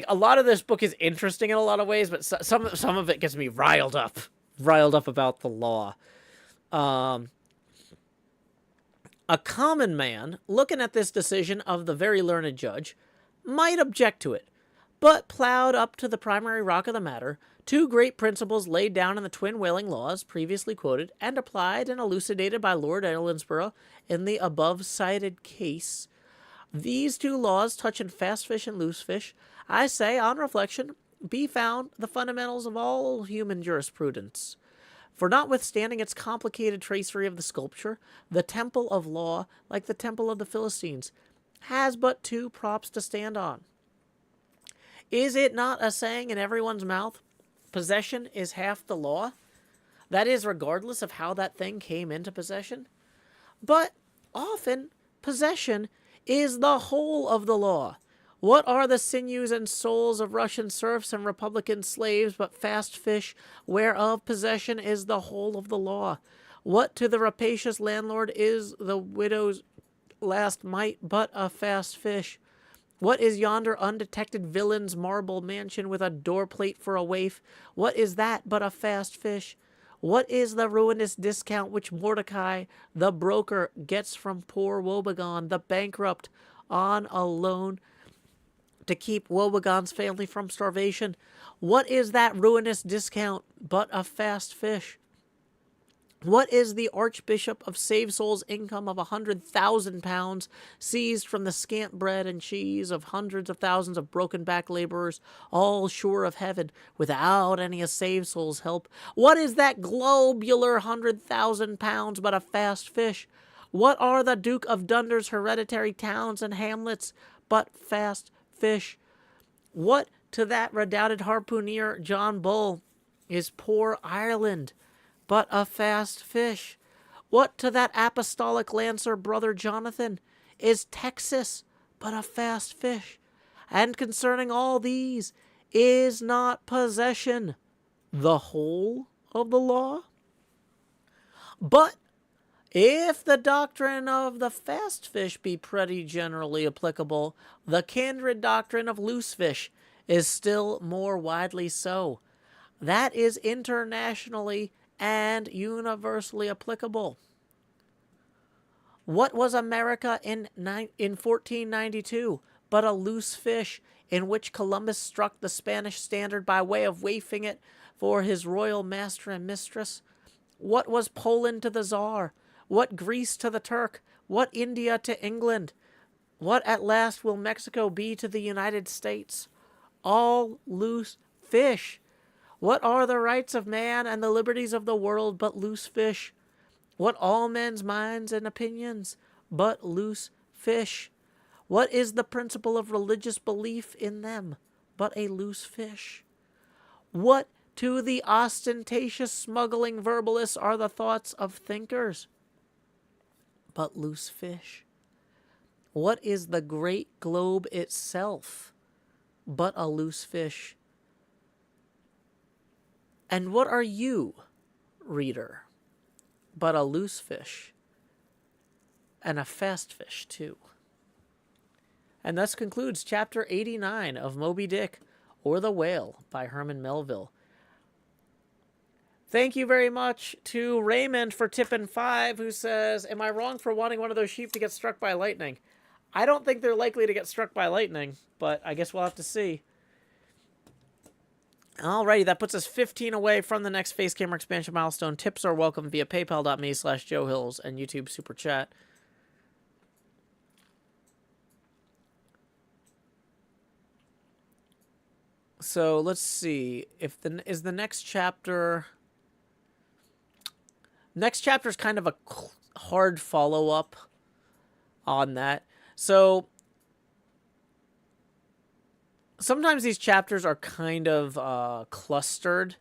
a lot of this book is interesting in a lot of ways, but some of it gets me riled up about the law. A common man, looking at this decision of the very learned judge, might object to it, but plowed up to the primary rock of the matter, two great principles laid down in the twin whaling laws previously quoted and applied and elucidated by Lord Ellenborough in the above-cited case. These two laws touching fast fish and loose fish, I say, on reflection, be found the fundamentals of all human jurisprudence. For notwithstanding its complicated tracery of the sculpture, the temple of law, like the temple of the Philistines, has but two props to stand on. Is it not a saying in everyone's mouth, possession is half the law? That is, regardless of how that thing came into possession. But often, possession is the whole of the law. What are the sinews and souls of Russian serfs and Republican slaves but fast fish, whereof possession is the whole of the law? What to the rapacious landlord is the widow's last mite but a fast fish? What is yonder undetected villain's marble mansion with a door plate for a waif? What is that but a fast fish? What is the ruinous discount which Mordecai, the broker, gets from poor Woebegone, the bankrupt, on a loan to keep Woebeghone's family from starvation? What is that ruinous discount but a fast fish? What is the Archbishop of Save Souls' income of £100,000 seized from the scant bread and cheese of hundreds of thousands of broken-back laborers, all sure of heaven, without any of Save Souls' help? What is that globular £100,000 but a fast fish? What are the Duke of Dunder's hereditary towns and hamlets but fast fish? What to that redoubted harpooner John Bull is poor Ireland but a fast fish? What to that apostolic lancer brother Jonathan is Texas but a fast fish? And concerning all these, is not possession the whole of the law? But if the doctrine of the fast fish be pretty generally applicable, the kindred doctrine of loose fish is still more widely so. That is internationally and universally applicable. What was America in 1492 but a loose fish in which Columbus struck the Spanish standard by way of waifing it for his royal master and mistress? What was Poland to the Tsar? What Greece to the Turk? What India to England? What at last will Mexico be to the United States? All loose fish. What are the rights of man and the liberties of the world but loose fish? What all men's minds and opinions but loose fish? What is the principle of religious belief in them but a loose fish? What to the ostentatious smuggling verbalists are the thoughts of thinkers but loose fish? What is the great globe itself but a loose fish? And what are you, reader, but a loose fish, and a fast fish, too? And thus concludes Chapter 89 of Moby Dick, or The Whale, by Herman Melville. Thank you very much to Raymond for tipping 5, who says, am I wrong for wanting one of those sheep to get struck by lightning? I don't think they're likely to get struck by lightning, but I guess we'll have to see. Alrighty, that puts us 15 away from the next face camera expansion milestone. Tips are welcome via paypal.me/JoeHills and YouTube Super Chat. So let's see if is the next chapter. Next chapter is kind of a hard follow up on that. So sometimes these chapters are kind of clustered.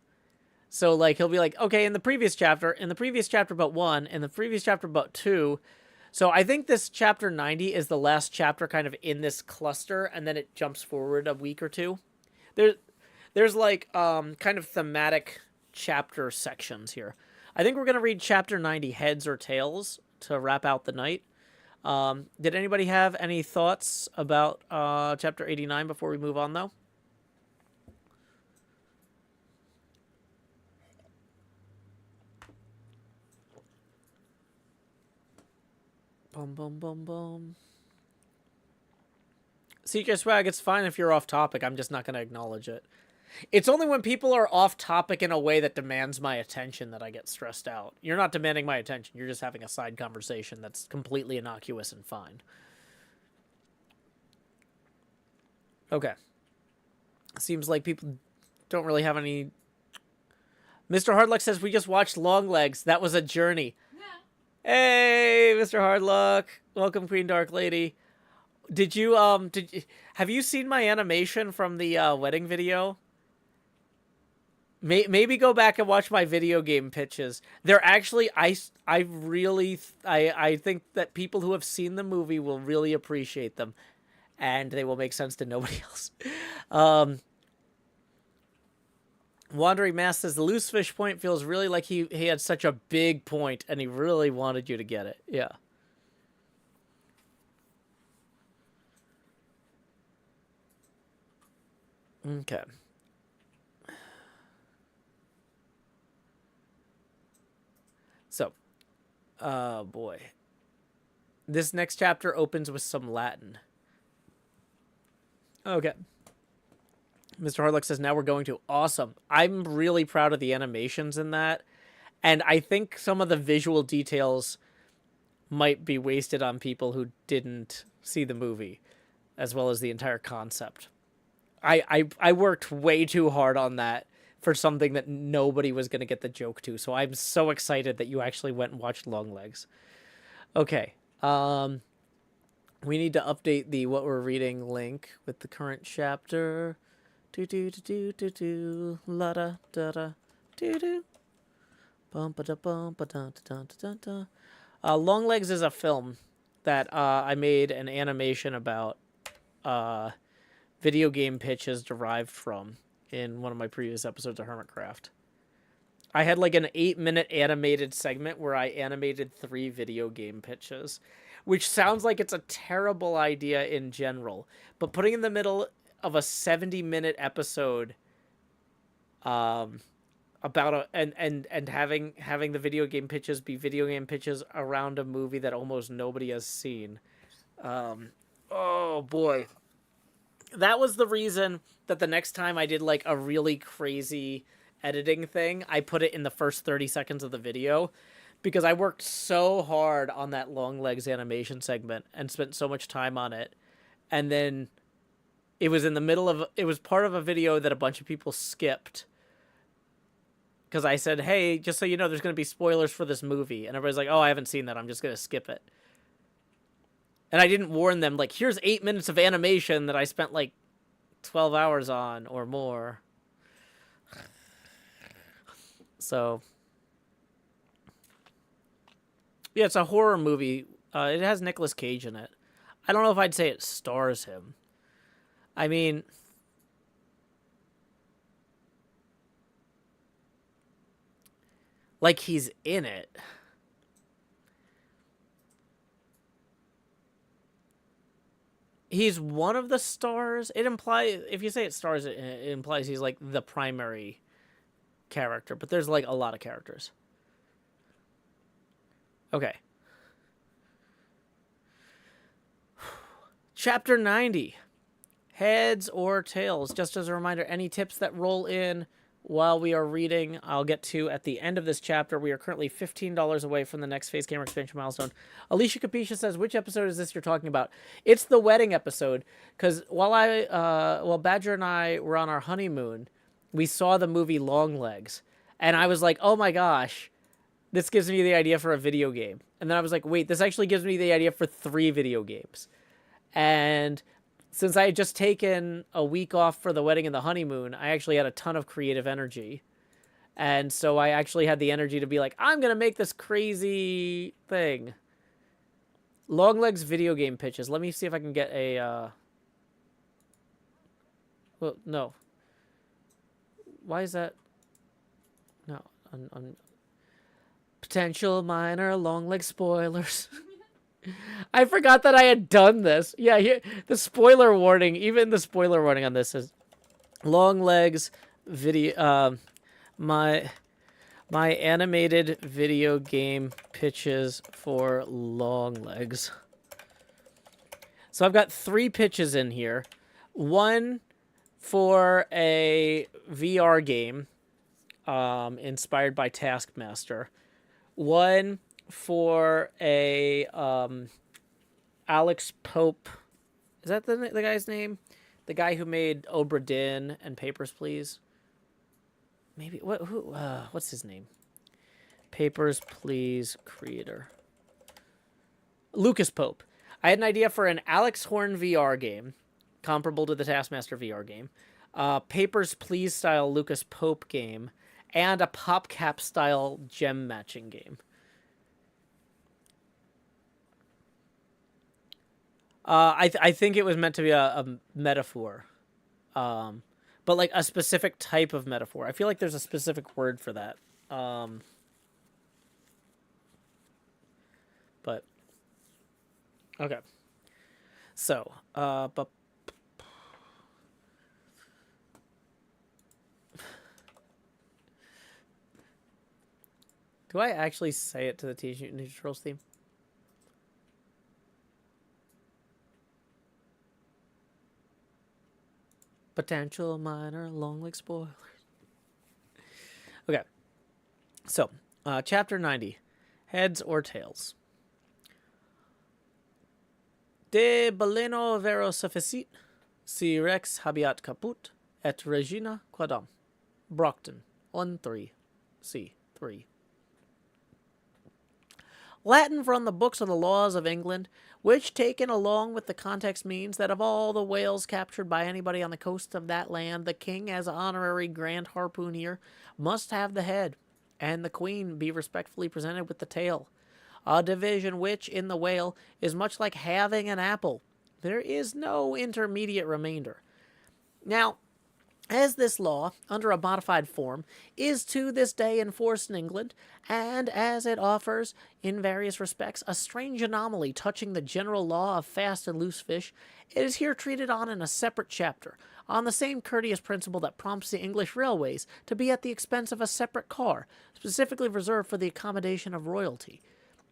So, like, he'll be like, okay, in the previous chapter but 1, in the previous chapter but 2. So I think this chapter 90 is the last chapter kind of in this cluster, and then it jumps forward a week or two. There's like, kind of thematic chapter sections here. I think we're going to read chapter 90, Heads or Tails, to wrap out the night. Did anybody have any thoughts about chapter 89 before we move on, though? Boom, boom, boom, boom. CJ Swag, it's fine if you're off topic. I'm just not going to acknowledge it. It's only when people are off topic in a way that demands my attention that I get stressed out. You're not demanding my attention. You're just having a side conversation that's completely innocuous and fine. Okay. Seems like people don't really have any... Mr. Hardluck says, we just watched Longlegs. That was a journey. Yeah. Hey, Mr. Hardluck. Welcome, Queen Dark Lady. Have you seen my animation from the wedding video? Maybe go back and watch my video game pitches. They're actually, I think that people who have seen the movie will really appreciate them, and they will make sense to nobody else. Wandering Mass says the loose fish point feels really like he had such a big point, and he really wanted you to get it. Yeah. Okay. So, oh boy. This next chapter opens with some Latin. Okay. Mr. Hardluck says, now we're going to. Awesome. I'm really proud of the animations in that. And I think some of the visual details might be wasted on people who didn't see the movie, as well as the entire concept. I worked way too hard on that for something that nobody was going to get the joke to. So I'm so excited that you actually went and watched Longlegs. Okay. We need to update the what we're reading link with the current chapter. Do do do do do la da da da do do. Bum ba da bum ba da da da da da. Longlegs is a film that I made an animation about. Video game pitches derived from in one of my previous episodes of HermitCraft. I had like an 8-minute animated segment where I animated 3 video game pitches, which sounds like it's a terrible idea in general, but putting in the middle of a 70-minute episode about and having the video game pitches be video game pitches around a movie that almost nobody has seen. Oh boy. That was the reason that the next time I did like a really crazy editing thing, I put it in the first 30 seconds of the video, because I worked so hard on that Longlegs animation segment and spent so much time on it. And then it was it was part of a video that a bunch of people skipped. Because I said, hey, just so you know, there's going to be spoilers for this movie. And everybody's like, oh, I haven't seen that. I'm just going to skip it. And I didn't warn them, like, here's 8 minutes of animation that I spent, like, 12 hours on or more. So, yeah, it's a horror movie. It has Nicolas Cage in it. I don't know if I'd say it stars him. I mean, like, he's in it. He's one of the stars. It implies, if you say it stars, it implies he's like the primary character, but there's like a lot of characters. Okay. Chapter 90. Heads or tails. Just as a reminder, any tips that roll in while we are reading, I'll get to at the end of this chapter. We are currently $15 away from the next phase camera expansion milestone. Alicia Capisha says, which episode is this you're talking about? It's the wedding episode, because while Badger and I were on our honeymoon, we saw the movie Longlegs, and I was like, oh my gosh, this gives me the idea for a video game. And then I was like, wait, this actually gives me the idea for 3 video games. And since I had just taken a week off for the wedding and the honeymoon, I actually had a ton of creative energy. And so I actually had the energy to be like, I'm going to make this crazy thing. Longlegs video game pitches. Let me see if I can get a... Well, no. Why is that... No. Potential minor long leg spoilers. I forgot that I had done this. Yeah, here, the spoiler warning, even the spoiler warning on this is long legs video. My animated video game pitches for long legs. So I've got 3 pitches in here. One for a VR game inspired by Taskmaster. One for a Alex Pope. Is that the guy's name? The guy who made Obra Dinn and Papers, Please? Maybe what's his name? Papers, Please creator. Lucas Pope. I had an idea for an Alex Horn VR game, comparable to the Taskmaster VR game, Papers, Please style Lucas Pope game, and a PopCap style gem matching game. I think it was meant to be a metaphor, but like a specific type of metaphor. I feel like there's a specific word for that. But okay, so but do I actually say it to the Teenage Mutant Ninja Turtles theme? Potential minor long leg spoilers. Okay. So, chapter 90. Heads or tails. De baleno vero sufficit, si rex habeat caput, et regina quadam. Brockton, on 3, c. 3. Latin from the books of the laws of England, which taken along with the context means that of all the whales captured by anybody on the coast of that land, the king as honorary grand harpooner must have the head, and the queen be respectfully presented with the tail. A division which, in the whale, is much like having an apple. There is no intermediate remainder. Now, as this law, under a modified form, is to this day enforced in England, and as it offers, in various respects, a strange anomaly touching the general law of fast and loose fish, it is here treated on in a separate chapter, on the same courteous principle that prompts the English railways to be at the expense of a separate car, specifically reserved for the accommodation of royalty.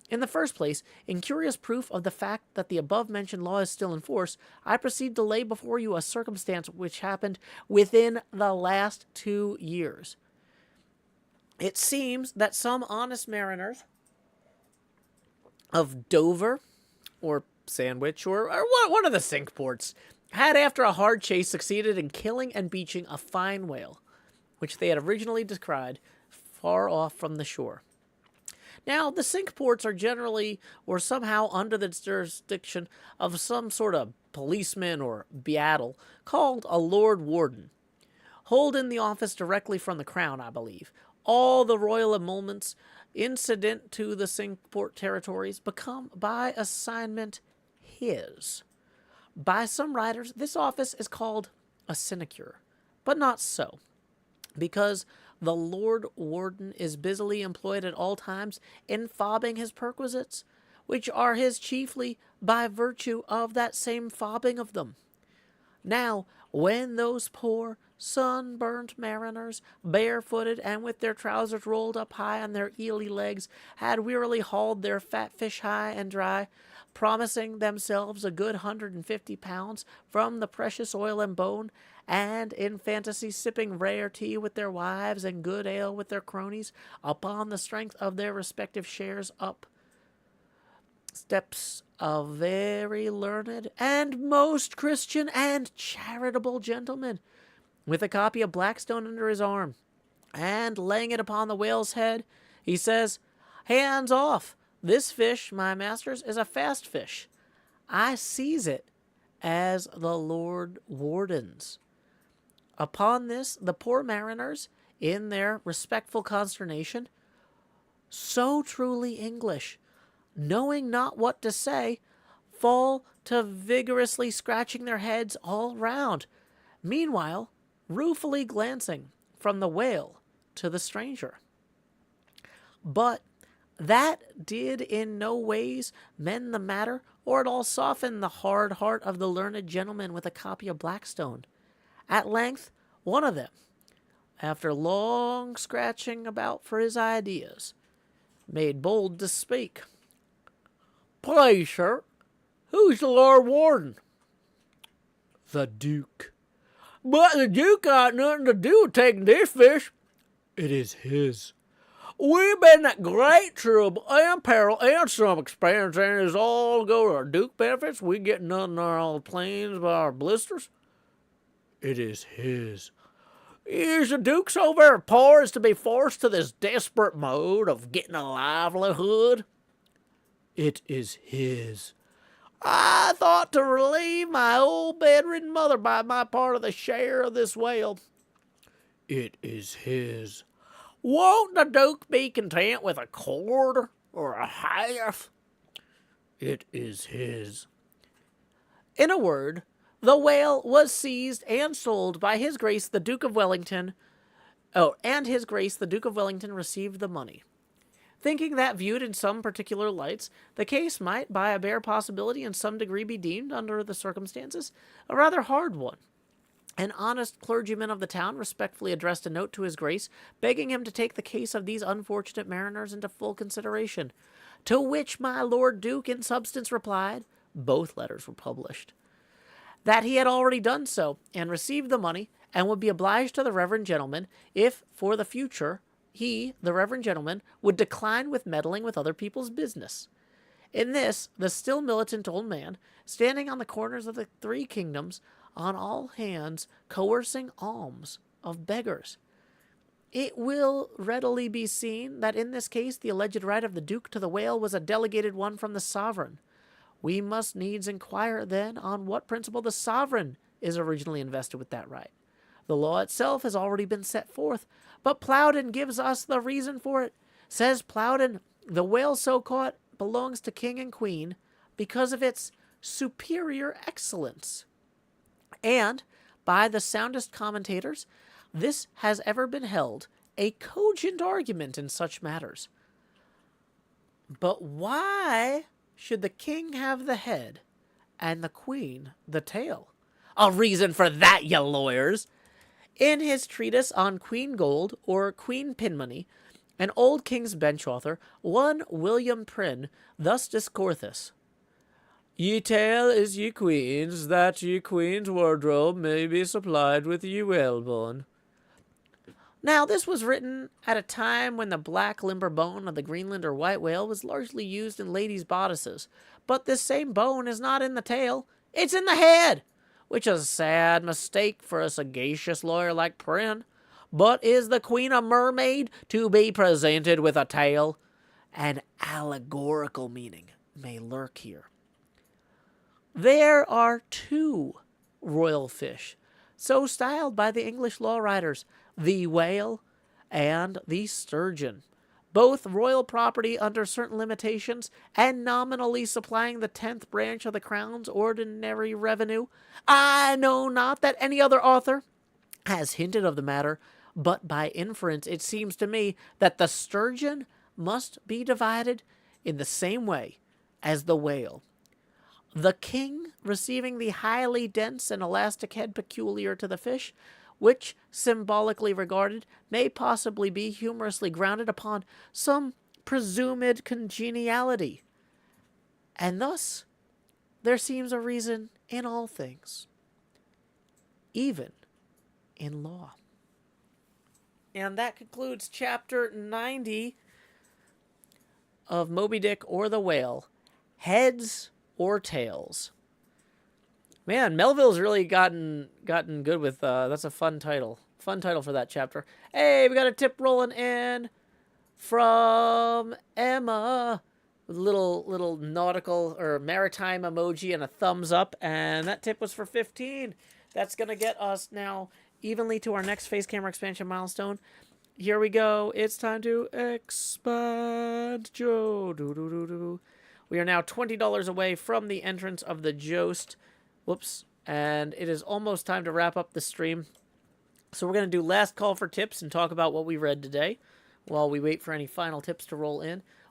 In the first place, in curious proof of the fact that the above-mentioned law is still in force, I proceed to lay before you a circumstance which happened within the last 2 years. It seems that some honest mariners of Dover, or Sandwich, or one of the Cinque Ports, had, after a hard chase, succeeded in killing and beaching a fine whale, which they had originally descried far off from the shore. Now, the Cinque Ports are generally or somehow under the jurisdiction of some sort of policeman or beadle called a Lord Warden, holding the office directly from the crown, I believe. All the royal emoluments incident to the Cinque Port territories become, by assignment, his. By some writers, this office is called a sinecure, but not so, because the Lord Warden is busily employed at all times in fobbing his perquisites, which are his chiefly by virtue of that same fobbing of them. Now, when those poor, sunburnt mariners, barefooted and with their trousers rolled up high on their eely legs, had wearily hauled their fat fish high and dry, promising themselves a good 150 pounds from the precious oil and bone, and in fantasy sipping rare tea with their wives and good ale with their cronies, upon the strength of their respective shares up steps a very learned and most Christian and charitable gentleman, with a copy of Blackstone under his arm, and laying it upon the whale's head, he says, "Hands off! This fish, my masters, is a fast fish. I seize it as the Lord Warden's." Upon this, the poor mariners, in their respectful consternation, so truly English, knowing not what to say, fall to vigorously scratching their heads all round, meanwhile ruefully glancing from the whale to the stranger. But That did in no ways mend the matter, or at all soften the hard heart of the learned gentleman with a copy of Blackstone. At length, one of them, after long scratching about for his ideas, made bold to speak. "Please, sir, who's the Lord Warden?" "The Duke." "But the Duke got nothing to do with taking this fish." "It is his." "We've been at great trouble and peril and some expense, and it's all go to our Duke benefits. We get nothing on our planes by our blisters." "It is his." "Is the Duke so very poor as to be forced to this desperate mode of getting a livelihood?" "It is his." "I thought to relieve my old bedridden mother by my part of the share of this whale." "It is his." "Won't the Duke be content with a quarter or a half?" "It is his." In a word, the whale was seized and sold by His Grace the Duke of Wellington. And His Grace the Duke of Wellington received the money. Thinking that, viewed in some particular lights, the case might, by a bare possibility, in some degree be deemed, under the circumstances, a rather hard one. An honest clergyman of the town respectfully addressed a note to His Grace, begging him to take the case of these unfortunate mariners into full consideration, to which my Lord Duke in substance replied (both letters were published) that he had already done so, and received the money, and would be obliged to the reverend gentleman if, for the future, he, the reverend gentleman, would decline with meddling with other people's business. In this, the still militant old man, standing on the corners of the three kingdoms, on all hands coercing alms of beggars. It will readily be seen that in this case the alleged right of the Duke to the whale was a delegated one from the sovereign. We must needs inquire, then, on what principle the sovereign is originally invested with that right. The law itself has already been set forth, but Plowden gives us the reason for it. Says Plowden, the whale so caught belongs to king and queen because of its superior excellence. And, by the soundest commentators, this has ever been held a cogent argument in such matters. But why should the king have the head and the queen the tail? A reason for that, ye lawyers! In his treatise on Queen Gold, or Queen Pinmoney, an old King's Bench author, one William Prynne, thus discourses: "Ye tail is ye queen's, that ye queen's wardrobe may be supplied with ye whalebone." Now, this was written at a time when the black limber bone of the Greenland or white whale was largely used in ladies' bodices, but this same bone is not in the tail, it's in the head, which is a sad mistake for a sagacious lawyer like Prynne. But is the queen a mermaid to be presented with a tail? An allegorical meaning may lurk here. There are two royal fish, so styled by the English law writers, the whale and the sturgeon, both royal property under certain limitations, and nominally supplying the 10th branch of the crown's ordinary revenue. I know not that any other author has hinted of the matter, but by inference it seems to me that the sturgeon must be divided in the same way as the whale, the king receiving the highly dense and elastic head peculiar to the fish, which, symbolically regarded, may possibly be humorously grounded upon some presumed congeniality. And thus there seems a reason in all things, even in law. And that concludes chapter 90 of Moby Dick or the Whale, Heads or Tails. Man, Melville's really gotten good with, that's a fun title. Fun title for that chapter. Hey, we got a tip rolling in from Emma. With a little nautical or maritime emoji and a thumbs up. And that tip was for 15. That's going to get us now evenly to our next face camera expansion milestone. Here we go. It's time to expand Joe. We are now $20 away from the entrance of the Jost. Whoops. And it is almost time to wrap up the stream. So we're going to do last call for tips and talk about what we read today while we wait for any final tips to roll in.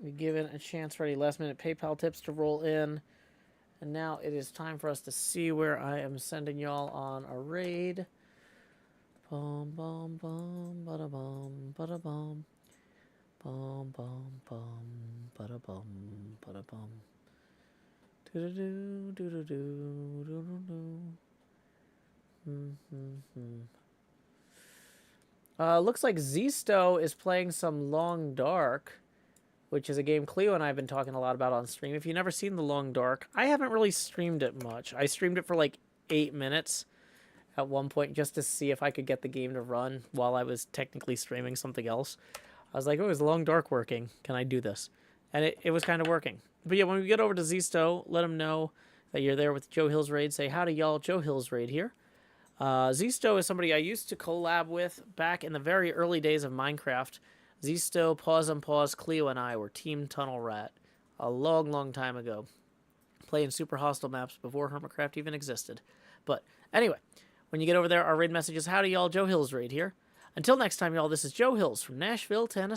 We given a chance for any last-minute PayPal tips to roll in. And now it is time for us to see where I am sending y'all on a raid. Bum, bum, bum, bada bum, bada bum. Bum, bum, bum, bada bum, bada bum. Do-do-do, do-do-do, do-do-do. Looks like Zisto is playing some Long Dark, which is a game Cleo and I have been talking a lot about on stream. If you've never seen The Long Dark, I haven't really streamed it much. I streamed it for like 8 minutes at one point just to see if I could get the game to run while I was technically streaming something else. I was like, oh, is The Long Dark working? Can I do this? And it was kind of working. But yeah, when we get over to Zisto, let them know that you're there with Joe Hill's Raid. Say, howdy, y'all. Joe Hill's Raid here. Zisto is somebody I used to collab with back in the very early days of Minecraft. Zisto, Pause and Pause, Cleo, and I were Team Tunnel Rat a long, long time ago. Playing super hostile maps before HermitCraft even existed. But anyway, when you get over there, our raid message is, howdy, y'all. Joe Hill's Raid here. Until next time, y'all, this is Joe Hills from Nashville, Tennessee.